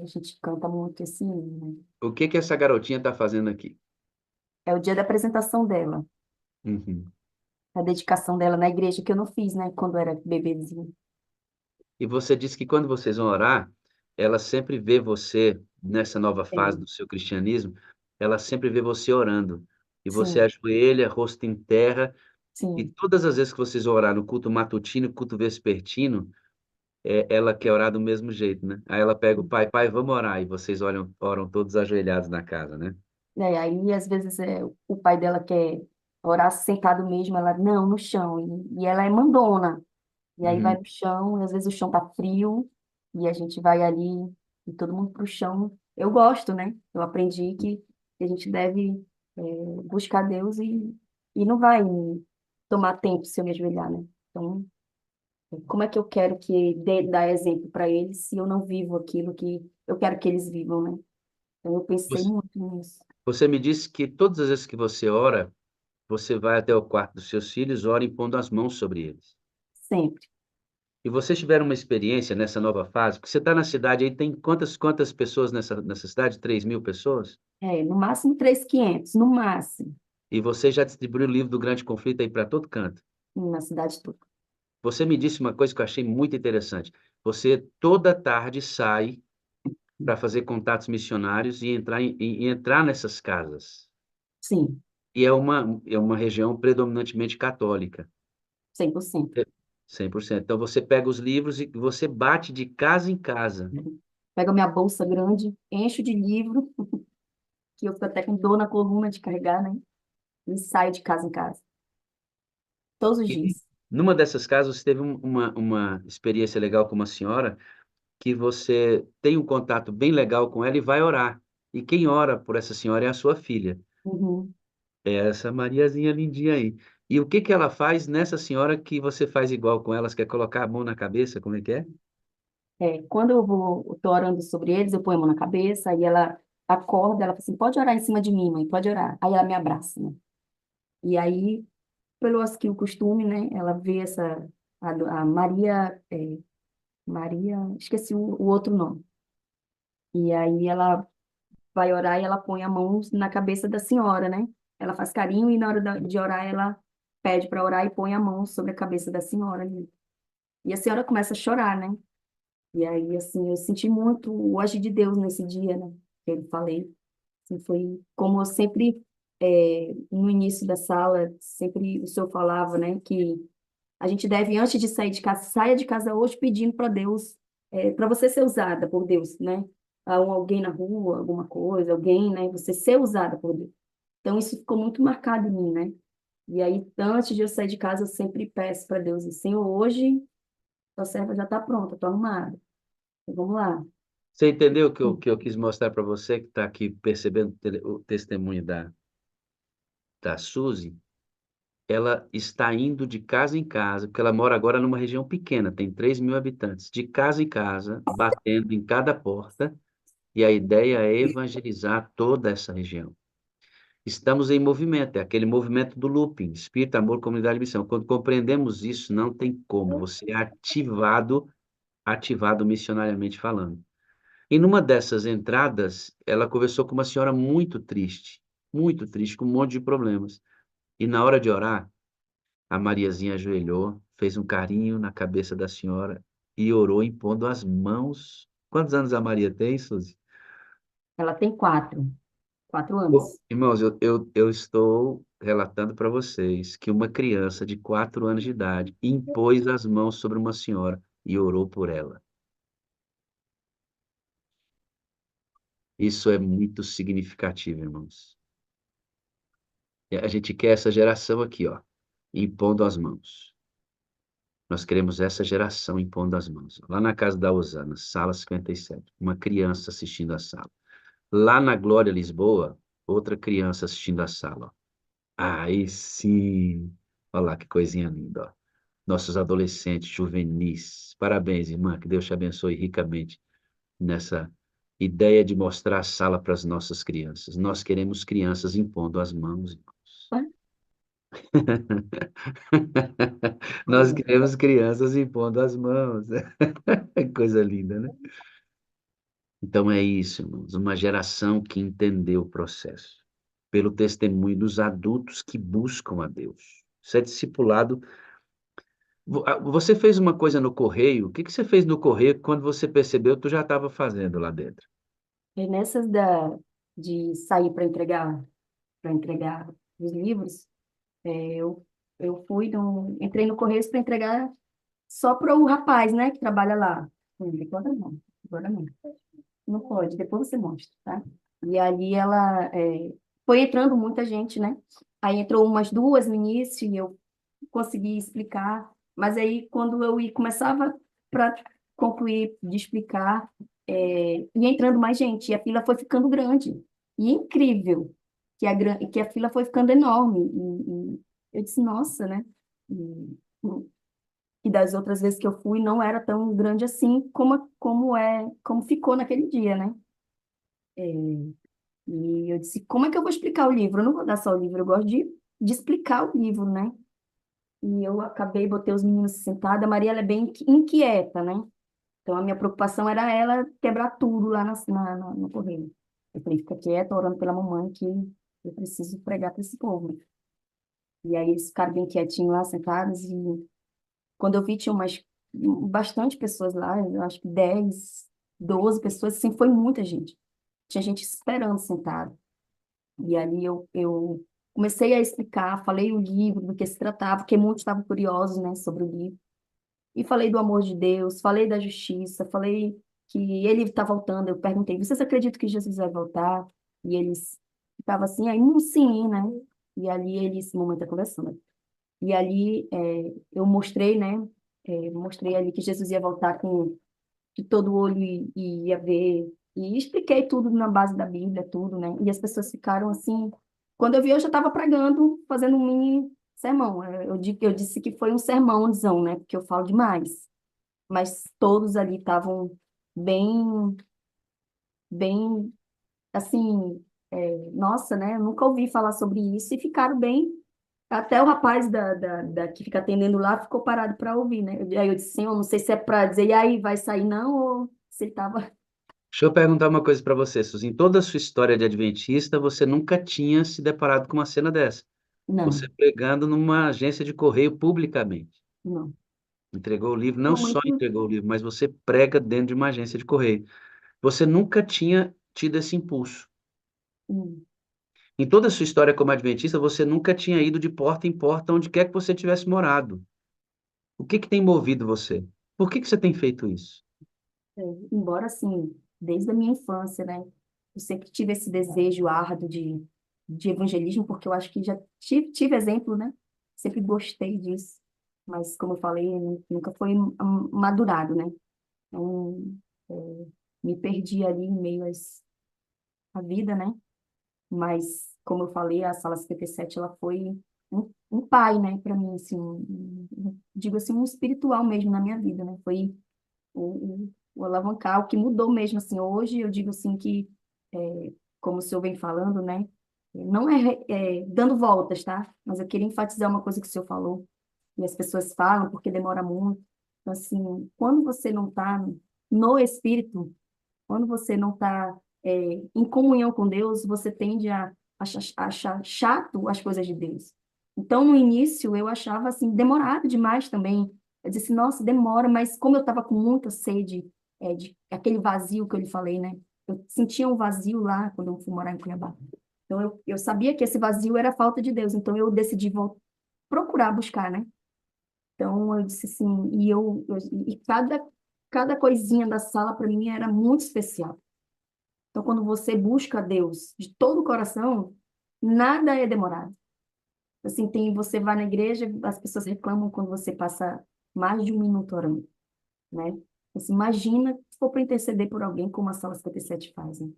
gente canta muito esse hino, né? o que que essa garotinha está fazendo aqui? É o dia da apresentação dela, Uhum. a dedicação dela na igreja, que eu não fiz, né? Quando era bebezinho. E você disse que quando vocês vão orar, ela sempre vê você, nessa nova fase É, do seu cristianismo, ela sempre vê você orando. E você sim, ajoelha, rosto em terra, e sim. todas as vezes que vocês vão orar no culto matutino, culto vespertino, ela quer orar do mesmo jeito, né? Aí ela pega o pai, pai, vamos orar. E vocês oram todos ajoelhados na casa, né? É, aí, às vezes, o pai dela quer orar sentado mesmo, ela, não, no chão. E ela é mandona. E aí vai Uhum. pro chão, e às vezes o chão tá frio, e a gente vai ali, e todo mundo pro chão. Eu gosto, né? Eu aprendi que a gente deve buscar Deus e não vai tomar tempo se eu me ajoelhar, né? Então, como é que eu quero que dar exemplo para eles se eu não vivo aquilo que eu quero que eles vivam, né? Então, eu pensei Você, muito nisso, você me disse que todas as vezes que você ora, você vai até o quarto dos seus filhos, ora impondo as mãos sobre eles. sempre. E vocês tiveram uma experiência nessa nova fase? Porque você está na cidade aí, tem quantas pessoas nessa cidade? 3.000 pessoas? É, no máximo 3.500, no máximo, E você já distribuiu o livro do Grande Conflito aí para todo canto. na cidade toda. Você me disse uma coisa que eu achei muito interessante. Você toda tarde sai para fazer contatos missionários e entrar nessas casas. Sim, E é uma região predominantemente católica. 100%. É, 100%. Então você pega os livros e você bate de casa em casa. Pego a minha bolsa grande, encho de livro, que eu fico até com dor na coluna de carregar, né? E saio de casa em casa, todos os E dias. numa dessas casas você teve uma experiência legal com uma senhora que você tem um contato bem legal com ela e vai orar. E quem ora por essa senhora é a sua filha. Uhum. É essa Mariazinha lindinha aí. E o que que ela faz nessa senhora que você faz igual com elas? Quer colocar a mão na cabeça? Como é que é? É, quando eu tô orando sobre eles, eu ponho a mão na cabeça, aí ela acorda, ela fala assim, pode orar em cima de mim, mãe, pode orar. Aí ela me abraça, né? E aí, pelo acho que o costume, né? Ela vê a Maria, Maria, esqueci o outro nome. E aí ela vai orar e ela põe a mão na cabeça da senhora, né? Ela faz carinho e na hora de orar ela pede para orar e põe a mão sobre a cabeça da senhora ali. E a senhora começa a chorar, né? E aí, assim, eu senti muito o agir de Deus nesse dia, né? Que eu falei. Assim, foi como eu sempre, no início da sala, sempre o senhor falava, né? Que a gente deve, antes de sair de casa, saia de casa hoje pedindo para Deus, para você ser usada por Deus, né? Alguém na rua, alguma coisa, alguém, né? Você ser usada por Deus. Então, isso ficou muito marcado em mim, né? E aí, antes de eu sair de casa, eu sempre peço para Deus, Senhor, hoje a serva já está pronta, estou arrumada. Então, vamos lá. Você entendeu o que eu quis mostrar para você que está aqui percebendo o testemunho da Suzy? Ela está indo de casa em casa, porque ela mora agora numa região pequena, tem 3.000 habitantes, de casa em casa, batendo em cada porta, e a ideia é evangelizar toda essa região. Estamos em movimento, é aquele movimento do looping, espírito, amor, comunidade e missão. Quando compreendemos isso, não tem como, você é ativado missionariamente falando. E numa dessas entradas, ela conversou com uma senhora muito triste, com um monte de problemas. E na hora de orar, a Mariazinha ajoelhou, fez um carinho na cabeça da senhora e orou impondo as mãos. Quantos anos a Maria tem, Suzy? Ela tem 4 Bom, anos. irmãos, eu estou relatando para vocês que uma criança de 4 anos de idade impôs as mãos sobre uma senhora e orou por ela. Isso é muito significativo, irmãos. E a gente quer essa geração aqui, ó, impondo as mãos. Nós queremos essa geração impondo as mãos. Lá na casa da Osana, sala 57, uma criança assistindo a sala. Lá na Glória Lisboa, outra criança assistindo a sala. Ó. Aí sim. Olha lá que coisinha linda, ó. Nossos adolescentes, juvenis. Parabéns, irmã, que Deus te abençoe ricamente nessa ideia de mostrar a sala para as nossas crianças. Nós queremos crianças impondo as mãos, irmãos. Nós queremos crianças impondo as mãos. Coisa linda, né? Então é isso, irmãos, uma geração que entendeu o processo, pelo testemunho dos adultos que buscam a Deus. Isso é discipulado. Você fez uma coisa no correio, o que que você fez no correio que quando você percebeu, tu já estava fazendo lá dentro? E nessas de sair para entregar os livros, eu entrei no Correios para entregar só para o rapaz, né, que trabalha lá. Agora não, agora não. Não pode, depois você mostra, tá? E ali foi entrando muita gente, né? Aí entrou umas duas no início e eu consegui explicar, mas aí quando começava para concluir de explicar, ia entrando mais gente e a fila foi ficando grande. E é incrível que a fila foi ficando enorme. E eu disse, nossa, né? E, e das outras vezes que eu fui não era tão grande assim como ficou naquele dia, né? E eu disse, como é que eu vou explicar o livro? Eu não vou dar só o livro, eu gosto de explicar o livro, né? E eu acabei, botei os meninos sentados. A Maria, ela é bem inquieta, né? Então, a minha preocupação era ela quebrar tudo lá no correio. Eu falei, fica quieta, orando pela mamãe, que eu preciso pregar para esse povo. E aí, eles ficaram bem quietinhos lá, sentados. E quando eu vi, tinha bastante pessoas lá, eu acho que 10, 12 pessoas, assim, foi muita gente. Tinha gente esperando sentado. E ali eu comecei a explicar, falei o livro, do que se tratava, porque muitos estavam curiosos, né, sobre o livro. E falei do amor de Deus, falei da justiça, falei que ele está voltando. Eu perguntei, vocês acreditam que Jesus vai voltar? E eles estavam assim, aí, sim, né? E ali eles, esse momento da conversa, né? E ali eu mostrei, né? Mostrei ali que Jesus ia voltar com que todo olho ia ver. E expliquei tudo na base da Bíblia, tudo, né? E as pessoas ficaram assim. Quando eu vi, eu já estava pregando, fazendo um mini sermão. Eu disse que foi um sermãozão, né? Porque eu falo demais. Mas todos ali estavam bem, bem, assim, nossa, né? Eu nunca ouvi falar sobre isso e ficaram bem. Até o rapaz que fica atendendo lá ficou parado para ouvir, né? Aí eu disse, Senhor, não sei se é para dizer, e aí, vai sair não, ou se ele estava. Deixa eu perguntar uma coisa para você, Suzy. Em toda a sua história de adventista, você nunca tinha se deparado com uma cena dessa. Você Não, pregando numa agência de correio publicamente. não. Entregou o livro, não só Muito. entregou o livro, mas você prega dentro de uma agência de correio. Você nunca tinha tido esse impulso. hum, Em toda a sua história como adventista, você nunca tinha ido de porta em porta onde quer que você tivesse morado. O que que tem movido você? Por que que você tem feito isso? é, Embora, assim, desde a minha infância, né? Eu sempre tive esse desejo árduo de evangelismo, porque eu acho que já tive exemplo, né? Sempre gostei disso. Mas, como eu falei, nunca foi madurado, né? Então, é, me perdi ali em meio à vida, né? Mas, como eu falei, a Sala 57, ela foi um pai, né, para mim, assim, digo assim, um espiritual mesmo na minha vida, né? Foi o alavancar, o que mudou mesmo, assim, hoje eu digo assim que, como o senhor vem falando, né, não dando voltas, tá? Mas eu queria enfatizar uma coisa que o senhor falou, e as pessoas falam porque demora muito. Então, assim, quando você não está no Espírito, quando você não está em comunhão com Deus, você tende a achar chato as coisas de Deus. Então, no início, eu achava assim, demorado demais também. Eu disse, nossa, demora, mas como eu estava com muita sede, de aquele vazio que eu lhe falei, né? Eu sentia um vazio lá quando eu fui morar em Cuiabá. Então, eu sabia que esse vazio era a falta de Deus. Então, eu decidi procurar buscar, né? Então, eu disse assim, e cada coisinha da sala para mim era muito especial. Então, quando você busca Deus de todo o coração, nada é demorado. Assim, você vai na igreja, as pessoas reclamam quando você passa mais de um minuto orando, né? Você imagina se for para interceder por alguém, como a Sala 57 faz, né?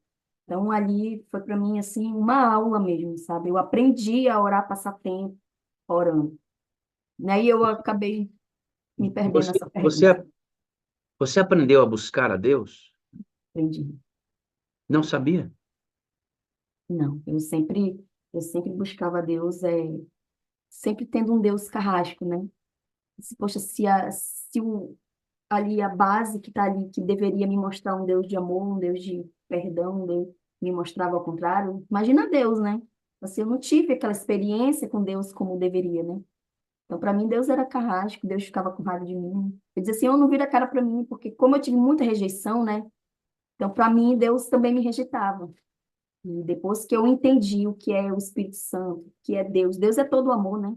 Então, ali foi para mim, assim, uma aula mesmo, sabe? Eu aprendi a orar, passar tempo orando. Né? E eu acabei me perdendo Você, nessa você, pergunta. você aprendeu a buscar a Deus? Aprendi. Não sabia? Não, eu sempre buscava Deus, sempre tendo um Deus carrasco, né? Poxa, ali a base que está ali, que deveria me mostrar um Deus de amor, um Deus de perdão, um Deus me mostrava ao contrário, imagina Deus, né? Assim, eu não tive aquela experiência com Deus como deveria, né? Então, para mim, Deus era carrasco, Deus ficava com raiva de mim. Eu dizia assim, eu não vira a cara para mim, porque como eu tive muita rejeição, né? Então, para mim, Deus também me rejeitava. E depois que eu entendi o que é o Espírito Santo, o que é Deus, Deus é todo amor, né?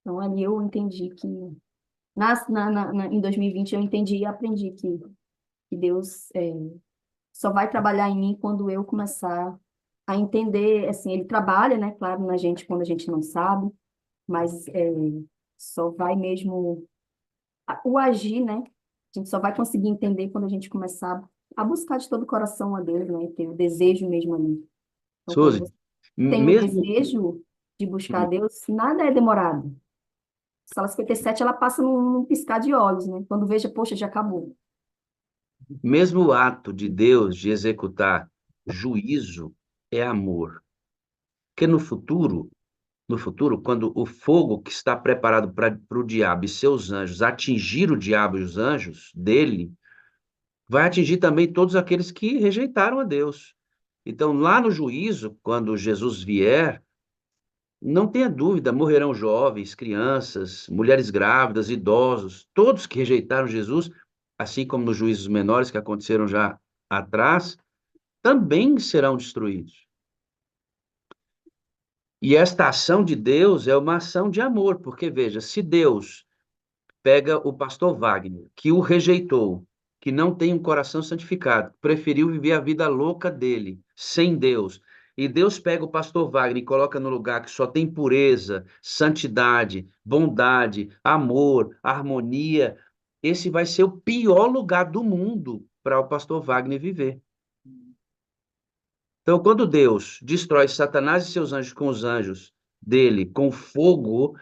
Então, ali eu entendi que, em 2020, eu entendi e aprendi que Deus só vai trabalhar em mim quando eu começar a entender, assim, Ele trabalha, né? Claro, na gente quando a gente não sabe, mas só vai mesmo o agir, né? A gente só vai conseguir entender quando a gente começar a buscar de todo o coração a Deus, né? Ter o desejo mesmo ali. Então, quando Suzy, você tem o mesmo, desejo de buscar a Deus, nada é demorado. Sala 57, ela passa num piscar de olhos, né? Quando veja, poxa, já acabou. mesmo o ato de Deus de executar juízo é amor. Porque no futuro, quando o fogo que está preparado para o diabo e seus anjos atingir o diabo e os anjos dele, vai atingir também todos aqueles que rejeitaram a Deus. Então, lá no juízo, quando Jesus vier, não tenha dúvida, morrerão jovens, crianças, mulheres grávidas, idosos, todos que rejeitaram Jesus, assim como nos juízos menores que aconteceram já atrás, também serão destruídos. E esta ação de Deus é uma ação de amor, porque veja, se Deus pega o pastor Wagner, que o rejeitou, que não tem um coração santificado, preferiu viver a vida louca dele, sem Deus. E Deus pega o pastor Wagner e coloca no lugar que só tem pureza, santidade, bondade, amor, harmonia. Esse vai ser o pior lugar do mundo para o pastor Wagner viver. Então, quando Deus destrói Satanás e seus anjos com os anjos dele, com fogo,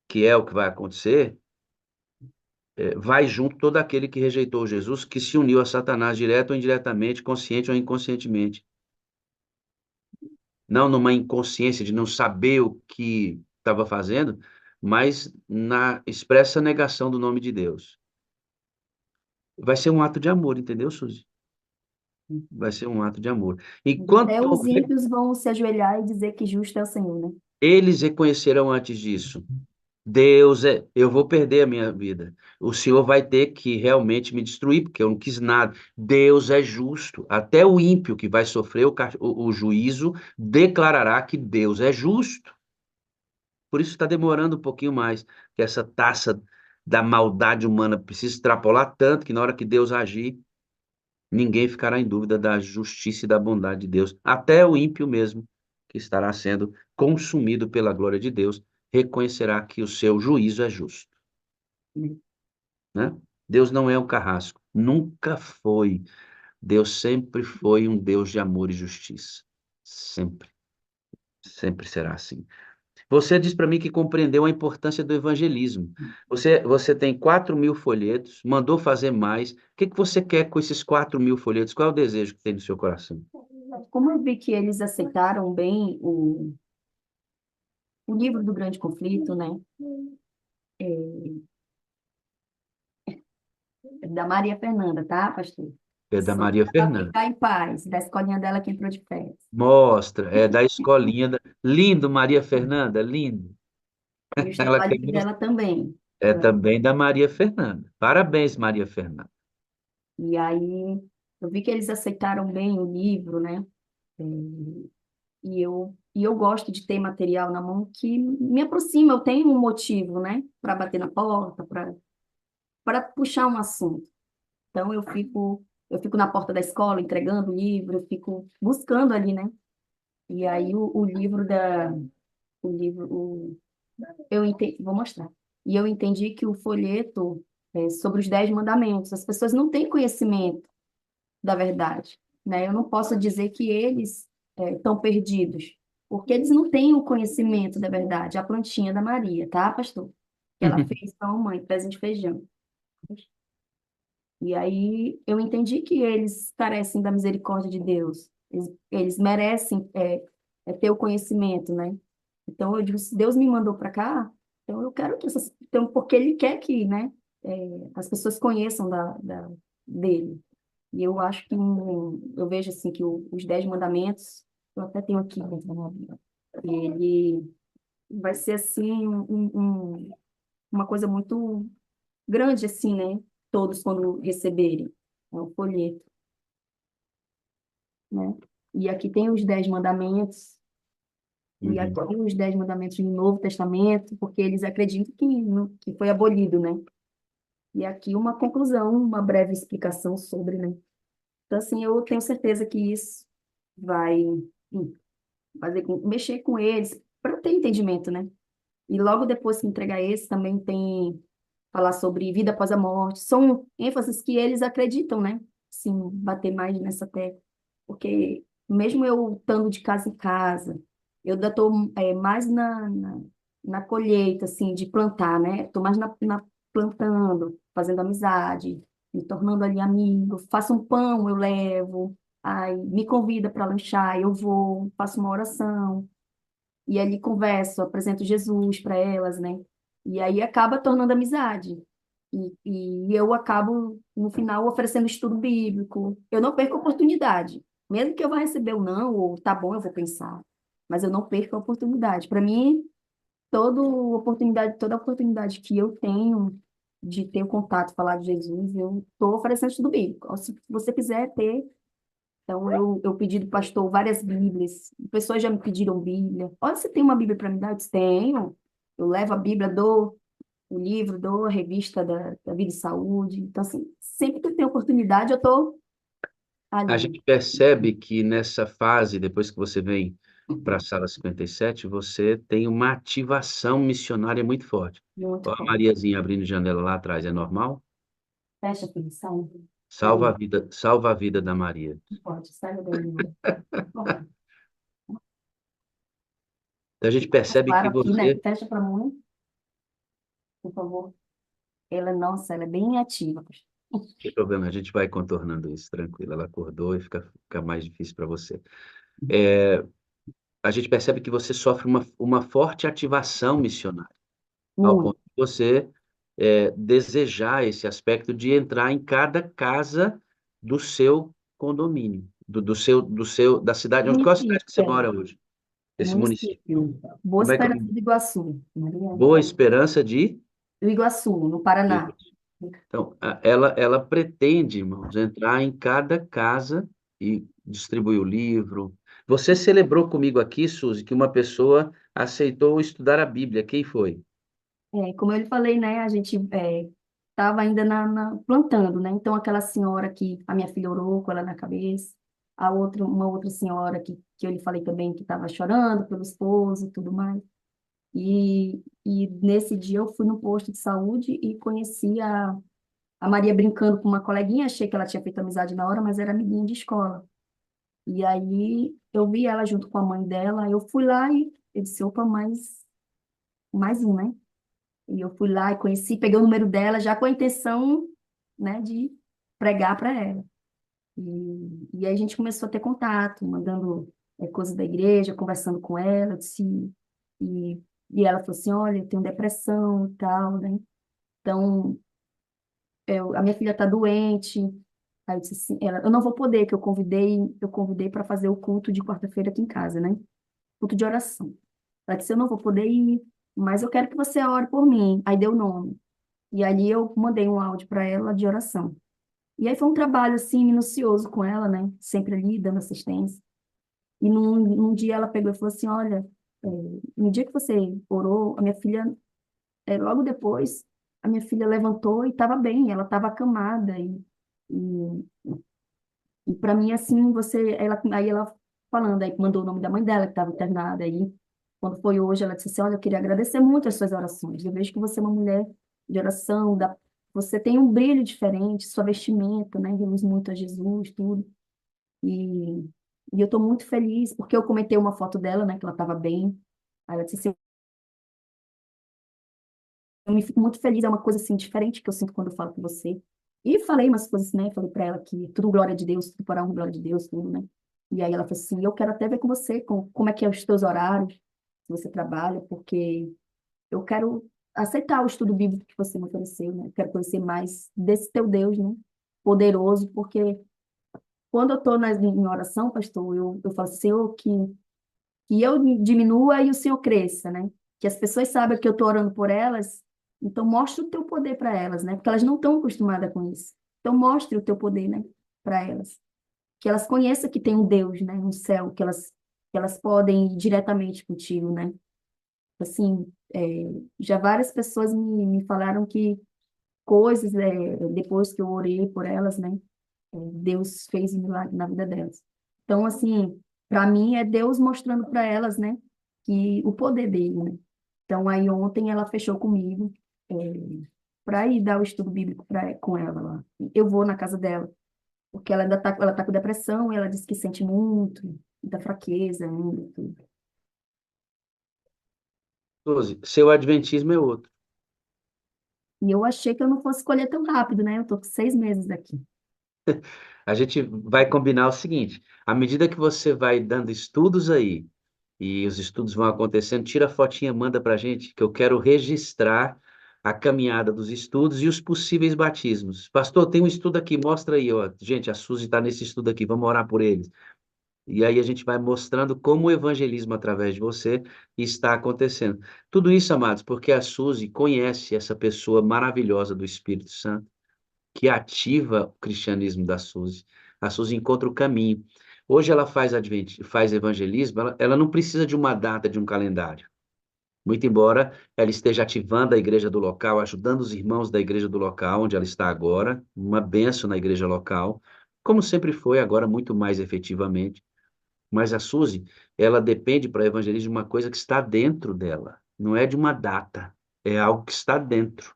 que é o que vai acontecer, vai junto todo aquele que rejeitou Jesus, que se uniu a Satanás direto ou indiretamente, consciente ou inconscientemente. Não numa inconsciência de não saber o que estava fazendo, mas na expressa negação do nome de Deus. Vai ser um ato de amor, entendeu, Suzy? Vai ser um ato de amor. Até Enquanto os ímpios vão se ajoelhar e dizer que justo é o Senhor, né? eles reconhecerão antes disso, eu vou perder a minha vida. O Senhor vai ter que realmente me destruir, porque eu não quis nada. Deus é justo. Até o ímpio que vai sofrer o juízo declarará que Deus é justo. Por isso está demorando um pouquinho mais, que essa taça da maldade humana precisa extrapolar tanto que na hora que Deus agir, ninguém ficará em dúvida da justiça e da bondade de Deus. Até o ímpio mesmo, que estará sendo consumido pela glória de Deus, reconhecerá que o seu juízo é justo, né? Deus não é um carrasco, nunca foi. Deus sempre foi um Deus de amor e justiça. Sempre, sempre será assim. Você diz para mim que compreendeu a importância do evangelismo. Você tem 4.000 folhetos, mandou fazer mais. O que que você quer com esses 4.000 folhetos? Qual é o desejo que tem no seu coração? Como eu vi que eles aceitaram bem o livro do Grande Conflito, né? Da Maria Fernanda, tá, pastor? É da Só Maria para Fernanda. ficar em paz, da escolinha dela que entrou de férias. Mostra, é da escolinha. Lindo, Maria Fernanda, lindo. E os Ela quer trabalhos mostrar. dela também. É também da Maria Fernanda. Parabéns, Maria Fernanda. E aí eu vi que eles aceitaram bem o livro, né? É, e eu gosto de ter material na mão que me aproxima, eu tenho um motivo, né? Para bater na porta, para puxar um assunto. Então eu fico na porta da escola entregando o livro, eu fico buscando ali, né? E aí o livro, eu entendi, vou mostrar. E eu entendi que o folheto é sobre os 10 mandamentos. As pessoas não têm conhecimento da verdade, né? Eu não posso dizer que eles estão perdidos, porque eles não têm o conhecimento da verdade. A plantinha da Maria, tá, pastor? Que ela fez para a mãe, presente de feijão. E aí eu entendi que eles carecem da misericórdia de Deus. Eles merecem ter o conhecimento, né? Então, eu digo, se Deus me mandou para cá, então eu quero que essas... Então, porque Ele quer que, né, as pessoas conheçam dele. E eu acho que, eu vejo assim, que os 10 mandamentos, eu até tenho aqui dentro da minha Bíblia, ele vai ser, assim, uma coisa muito grande, assim, né? Todos quando receberem. É um folheto, né? E aqui tem os 10 mandamentos, e aqui Uhum. tem os 10 mandamentos no Novo Testamento, porque eles acreditam que, que foi abolido, né? E aqui uma conclusão, uma breve explicação sobre, né? Então, assim, eu tenho certeza que isso vai mexer com eles, para ter entendimento, né? E logo depois que entregar esse, também tem falar sobre vida após a morte. São ênfases que eles acreditam, né? Sim, bater mais nessa tecla. Porque mesmo eu estando de casa em casa, eu ainda estou mais na colheita, assim, de plantar, né? Estou mais plantando, fazendo amizade, me tornando ali amigo. Faço um pão, eu levo. Aí me convida para lanchar, eu vou, faço uma oração. E ali converso, apresento Jesus para elas, né? E aí acaba tornando amizade. E eu acabo, no final, oferecendo estudo bíblico. Eu não perco a oportunidade. Mesmo que eu vá receber ou não, ou tá bom, eu vou pensar. Mas eu não perco a oportunidade. Para mim, toda oportunidade que eu tenho de ter o contato, falar de Jesus, eu estou oferecendo estudo bíblico. Se você quiser ter, então, eu pedi do pastor várias Bíblias. Pessoas já me pediram Bíblia. Olha, você tem uma Bíblia para me dar? Eu disse, tenho. Eu levo a Bíblia, dou o livro, dou a revista da Vida e Saúde. Então, assim, sempre que eu tenho oportunidade, eu estou A ali. gente percebe que nessa fase, depois que você vem para a sala 57, você tem uma ativação missionária muito forte. Muito Ó, a bom. Mariazinha abrindo janela lá atrás, é normal? Fecha, filho, sai. Salva a Aí, vida, salva a vida da Maria. não pode, sai daí. Bom, Então a gente mas percebe claro, que aqui, né? você, Fecha para mim, por favor. Ela, nossa, ela é bem ativa. não tem problema, a gente vai contornando isso, tranquilo. Ela acordou e fica mais difícil para você. A gente percebe que você sofre uma forte ativação missionária, ao Muito, ponto de você, desejar esse aspecto de entrar em cada casa do seu condomínio, da cidade onde qual é a município, cidade que você mora hoje? Esse município. município. Boa Como é que é o Esperança nome? do Iguaçu, Maria. Boa Esperança de Do Iguaçu, no Paraná. Então, ela pretende, irmãos, entrar em cada casa e distribuir o livro. Você celebrou comigo aqui, Suzy, que uma pessoa aceitou estudar a Bíblia. Quem foi? Como eu lhe falei, né, a gente estava ainda plantando, né? Então, aquela senhora que a minha filha orou com ela na cabeça, uma outra senhora que eu lhe falei também que estava chorando pelo esposo e tudo mais. E nesse dia eu fui no posto de saúde e conheci a Maria brincando com uma coleguinha, achei que ela tinha feito amizade na hora, mas era amiguinha de escola. E aí eu vi ela junto com a mãe dela, eu fui lá e eu disse, opa, mais um, né? E eu fui lá e conheci, peguei o número dela já com a intenção, né, de pregar para ela. E aí a gente começou a ter contato, mandando coisas da igreja, conversando com ela, e, e ela falou assim, olha, eu tenho depressão e tal, né? Então, a minha filha está doente. Aí eu disse assim, eu não vou poder, que eu convidei para fazer o culto de quarta-feira aqui em casa, né? Culto de oração. Ela disse, eu não vou poder ir, mas eu quero que você ore por mim. Aí deu o nome. E ali eu mandei um áudio para ela de oração. E aí foi um trabalho, assim, minucioso com ela, né? Sempre ali, dando assistência. E num dia ela pegou e falou assim, olha, é, no dia que você orou, a minha filha, logo depois, a minha filha levantou e estava bem, ela estava acamada. E para mim, assim, aí ela falando, aí mandou o nome da mãe dela, que estava internada. Aí, quando foi hoje, ela disse assim, olha, eu queria agradecer muito as suas orações. Eu vejo que você é uma mulher de oração, você tem um brilho diferente, sua vestimenta, né, reluz muito a Jesus, tudo. E, e eu estou muito feliz, porque eu comentei uma foto dela, né, que ela estava bem. Aí ela disse assim, eu me fico muito feliz, é uma coisa, assim, diferente que eu sinto quando eu falo com você. E falei umas coisas, né? Falei para ela que tudo glória de Deus, tudo para a honra, glória de Deus, tudo, né? E aí ela falou assim, eu quero até ver com você como é que é os teus horários. se você trabalha, porque eu quero aceitar o estudo bíblico que você me ofereceu, né? Eu quero conhecer mais desse teu Deus, né? Poderoso, porque quando eu estou em oração, pastor, eu falo, Senhor, que eu diminua e o Senhor cresça, né? Que as pessoas saibam que eu estou orando por elas, então mostre o teu poder para elas, né? Porque elas não estão acostumadas com isso. Então mostre o teu poder, né? Para elas. Que elas conheçam que tem um Deus, né? Um céu, que elas podem ir diretamente contigo, né? Assim, já várias pessoas me falaram que coisas, depois que eu orei por elas, né? Deus fez um milagre na vida delas. Então, assim, para mim é Deus mostrando para elas, né, que o poder dele, né? Então, aí ontem ela fechou comigo para ir dar o estudo bíblico com ela lá. Eu vou na casa dela, porque ela tá com depressão e ela disse que sente muito, muita fraqueza ainda, tudo. Suzy, seu adventismo é outro. E eu achei que eu não fosse escolher tão rápido, né? Eu tô com 6 meses aqui. A gente vai combinar o seguinte: à medida que você vai dando estudos aí, e os estudos vão acontecendo, tira a fotinha, manda para a gente, que eu quero registrar a caminhada dos estudos e os possíveis batismos. Pastor, tem um estudo aqui, mostra aí, ó. Gente, a Suzy está nesse estudo aqui, vamos orar por eles. E aí a gente vai mostrando como o evangelismo através de você está acontecendo. Tudo isso, amados, porque a Suzy conhece essa pessoa maravilhosa do Espírito Santo, que ativa o cristianismo da Suzy. A Suzy encontra o caminho. Hoje ela faz evangelismo, ela não precisa de uma data, de um calendário. Muito embora ela esteja ativando a igreja do local, ajudando os irmãos da igreja do local, onde ela está agora, uma bênção na igreja local, como sempre foi, agora muito mais efetivamente. Mas a Suzy, ela depende para evangelismo de uma coisa que está dentro dela, não é de uma data, é algo que está dentro.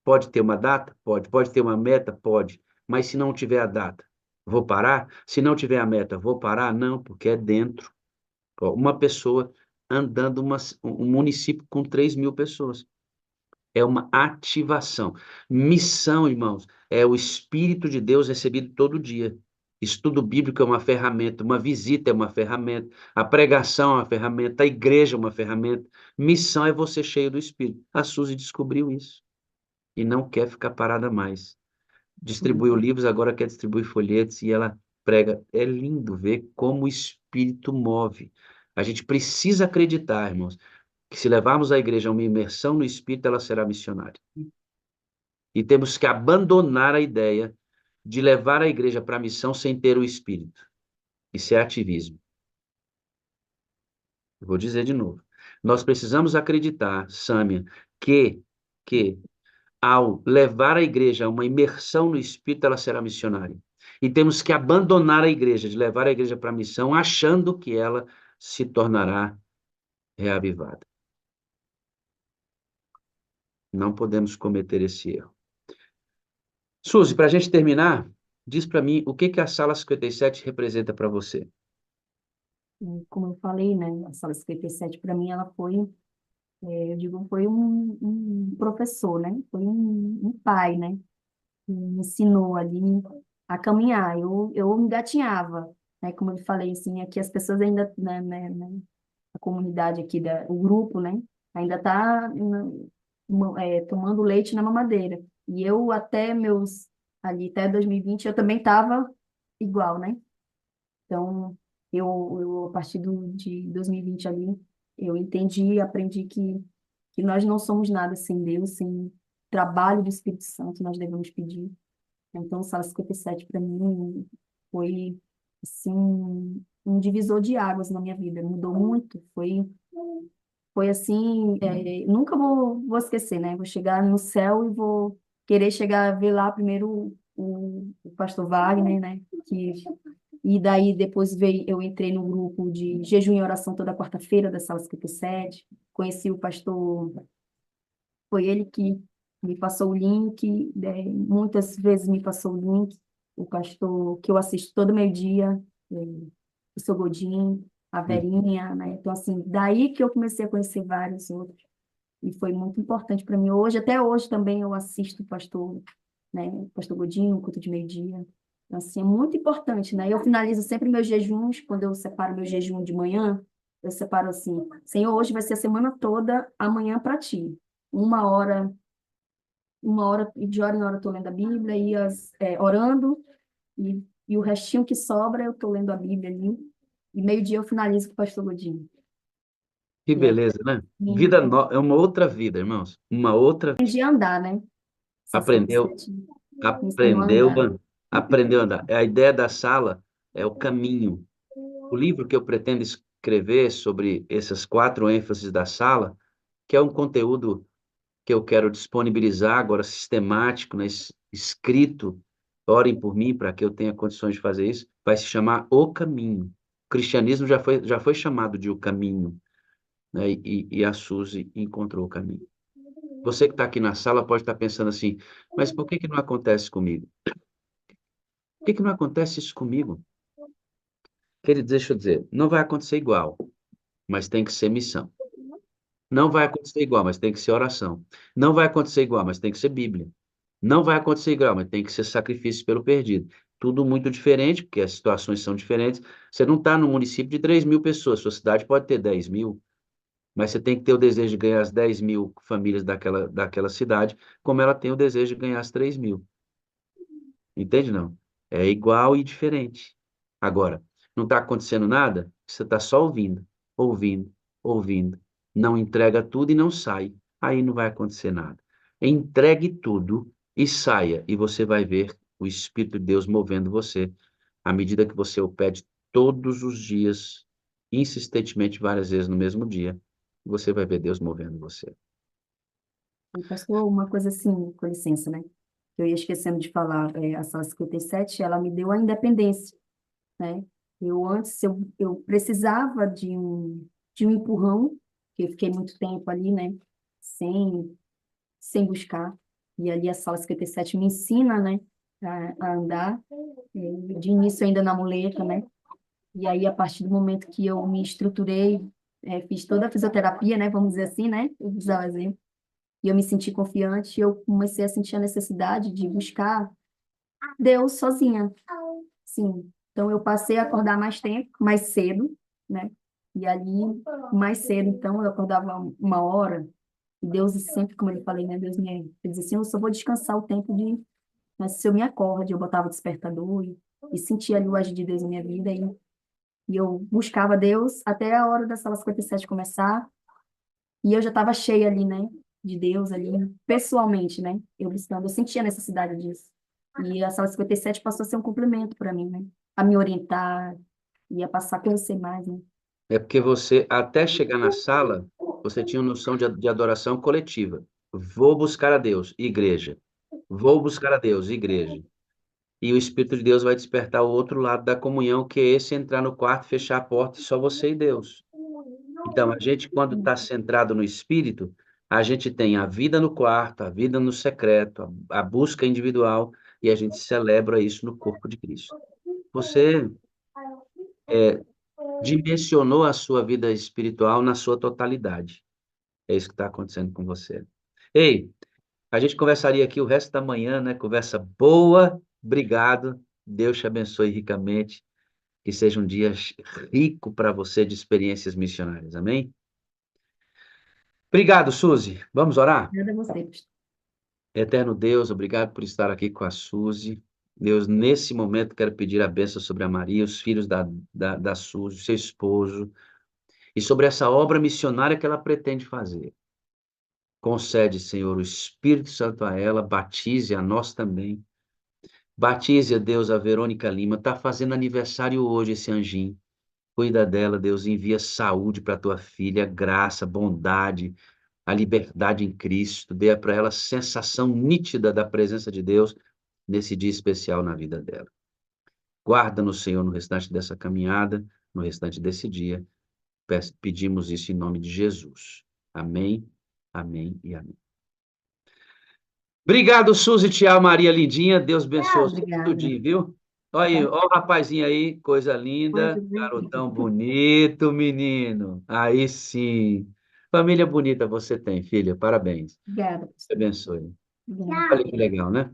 Pode ter uma data? Pode. Pode ter uma meta? Pode. Mas se não tiver a data, vou parar? Se não tiver a meta, vou parar? Não, porque é dentro. Ó, uma pessoa andando um município com 3.000 pessoas. É uma ativação. Missão, irmãos, é o Espírito de Deus recebido todo dia. Estudo bíblico é uma ferramenta, uma visita é uma ferramenta, a pregação é uma ferramenta, a igreja é uma ferramenta. Missão é você cheio do Espírito. A Suzy descobriu isso e não quer ficar parada mais. Distribuiu livros, agora quer distribuir folhetos e ela prega. É lindo ver como o Espírito move. A gente precisa acreditar, irmãos, que se levarmos a igreja a uma imersão no Espírito, ela será missionária. E temos que abandonar a ideia de levar a igreja para a missão sem ter o Espírito. Isso é ativismo. Eu vou dizer de novo. Nós precisamos acreditar, Sâmia, que ao levar a igreja a uma imersão no Espírito, ela será missionária. E temos que abandonar a igreja, de levar a igreja para a missão, achando que ela se tornará reavivada. Não podemos cometer esse erro. Suzy, para a gente terminar, diz para mim o que a Sala 57 representa para você. E como eu falei, né? A Sala 57 para mim, ela foi, eu digo, foi um professor, né? Foi um pai, né? Que me ensinou ali a caminhar. Eu engatinhava, né? Como eu falei, assim, aqui as pessoas ainda, né, a comunidade aqui, o grupo, né? Ainda está tomando leite na mamadeira. E eu até 2020, eu também estava igual, né? Então, a partir de 2020 ali, eu entendi, aprendi que nós não somos nada sem Deus, sem trabalho do Espírito Santo, nós devemos pedir. Então, o Sala 57 para mim foi assim um divisor de águas na minha vida, mudou muito, foi assim, nunca vou esquecer, né? Vou chegar no céu e vou querer chegar a ver lá primeiro o pastor Wagner, né? E daí depois eu entrei no grupo de jejum e oração toda quarta-feira da Sala 57, conheci o pastor, foi ele que me passou o link, muitas vezes me passou o link, o pastor que eu assisto todo meio-dia, o seu Godinho, a Verinha, né? Então, assim, daí que eu comecei a conhecer vários outros. E foi muito importante para mim. Hoje, até hoje também eu assisto o pastor, né? O pastor Godinho, o culto de meio-dia. Então, assim, é muito importante, né? Eu finalizo sempre meus jejuns, quando eu separo meu jejum de manhã, eu separo assim, Senhor, hoje vai ser a semana toda, amanhã para ti. Uma hora, de hora em hora eu estou lendo a Bíblia, orando, e o restinho que sobra eu estou lendo a Bíblia ali. E meio-dia eu finalizo com o pastor Godinho. Que E aí, beleza, né? domingo, É uma outra vida, irmãos. Uma outra. aprendi a andar, né? Essa sala de Aprendeu, sete me ensinou a aprendeu, andar. aprendeu a andar. A ideia da sala é o caminho. O livro que eu pretendo escrever sobre essas 4 ênfases da sala, que é um conteúdo que eu quero disponibilizar agora sistemático, né, escrito, orem por mim para que eu tenha condições de fazer isso, vai se chamar O Caminho. O cristianismo já foi chamado de O Caminho, né, e a Suzy encontrou o caminho. Você que está aqui na sala pode estar pensando assim, mas por que que não acontece comigo? Por que que não acontece isso comigo? Querido, deixa eu dizer, não vai acontecer igual, mas tem que ser missão. Não vai acontecer igual, mas tem que ser oração. Não vai acontecer igual, mas tem que ser Bíblia. Não vai acontecer igual, mas tem que ser sacrifício pelo perdido. Tudo muito diferente, porque as situações são diferentes. Você não está no município de 3.000 pessoas, sua cidade pode ter 10.000, mas você tem que ter o desejo de ganhar as 10.000 famílias daquela cidade, como ela tem o desejo de ganhar as 3.000. Entende, não? É igual e diferente. Agora, não está acontecendo nada? Você está só ouvindo, ouvindo, ouvindo. Não entrega tudo e não sai. Aí não vai acontecer nada. Entregue tudo e saia, e você vai ver o Espírito de Deus movendo você, à medida que você o pede todos os dias, insistentemente, várias vezes no mesmo dia. Você vai ver Deus movendo você. E, pastor, uma coisa assim, com licença, né? Eu ia esquecendo de falar, a sala 57, ela me deu a independência, né? Eu precisava de um empurrão, porque eu fiquei muito tempo ali, né? Sem buscar. E ali a sala 57 me ensina, né? A andar. De início ainda na muleta, né? E aí, a partir do momento que eu me estruturei, fiz toda a fisioterapia, né? Vamos dizer assim, né? Eu vou usar o exemplo. E eu me senti confiante, e eu comecei a sentir a necessidade de buscar Deus sozinha. Sim. Então, eu passei a acordar mais tempo, mais cedo, né? E ali, mais cedo, então, eu acordava 1 hora. E Deus sempre, como eu falei, né? Ele dizia assim, eu só vou descansar o tempo de... Mas se eu me acorde, eu botava o despertador e sentia ali o agir de Deus na minha vida. E eu buscava Deus até a hora da sala 57 começar. E eu já estava cheia ali, né? De Deus ali, pessoalmente, né? Eu buscando, eu sentia a necessidade disso. E a sala 57 passou a ser um complemento para mim, né? A me orientar, e a passar a conhecer mais, né? É porque você, até chegar na sala, você tinha noção de adoração coletiva. Vou buscar a Deus, igreja. Vou buscar a Deus, igreja. E o Espírito de Deus vai despertar o outro lado da comunhão, que é esse entrar no quarto, fechar a porta e só você e Deus. Então, a gente, quando está centrado no Espírito, a gente tem a vida no quarto, a vida no secreto, a busca individual, e a gente celebra isso no corpo de Cristo. Você dimensionou a sua vida espiritual na sua totalidade. É isso que está acontecendo com você. Ei, a gente conversaria aqui o resto da manhã, né? Conversa boa. Obrigado. Deus te abençoe ricamente. Que seja um dia rico para você de experiências missionárias. Amém? Obrigado, Suzy. Vamos orar? Nada a você, pastor. Eterno Deus, obrigado por estar aqui com a Suzy. Deus, nesse momento quero pedir a bênção sobre a Maria, os filhos da Suzy, seu esposo, e sobre essa obra missionária que ela pretende fazer. Concede, Senhor, o Espírito Santo a ela, batize a nós também. Batize, a Deus, a Verônica Lima. Está fazendo aniversário hoje esse anjinho. Cuida dela, Deus. Envia saúde para tua filha, graça, bondade, a liberdade em Cristo. Dê para ela sensação nítida da presença de Deus nesse dia especial na vida dela. Guarda-nos, Senhor, no restante dessa caminhada, no restante desse dia. Pedimos isso em nome de Jesus. Amém, amém e amém. Obrigado, Suzy, Tiago, Maria Lindinha. Deus abençoe você Obrigada. tudinho, viu? Olha aí, ó o rapazinho aí, coisa linda, Muito bem. garotão bonito, menino. Aí sim. Família bonita você tem, filha. Parabéns. Obrigada, Deus te pastor. abençoe. Obrigada. Olha que legal, né?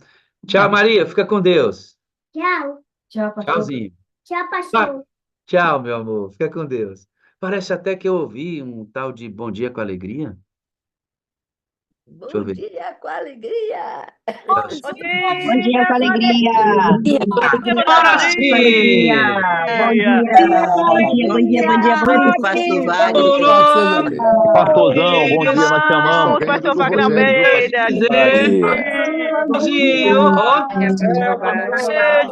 Tchau, Maria. Fica com Deus. Tchau. Tchau, pastor. Tchauzinho. Tchau, Ah, pastor. tchau, meu amor. Fica com Deus. Parece até que eu ouvi um tal de Bom Dia com Alegria. Deixa eu Bom ver. dia com alegria. Tá- Bom dia com alegria. Agora sim! Bom dia. Bom dia, bom dia, bom dia. Pastor Pode Wagner. pode ser ali. Pastorzão, bom dia, nós chamamos. Pastor Do Wagner Rogério, viu, Almeida. pastor? Dizer, Aí. Bonzinho, ó. Beijo.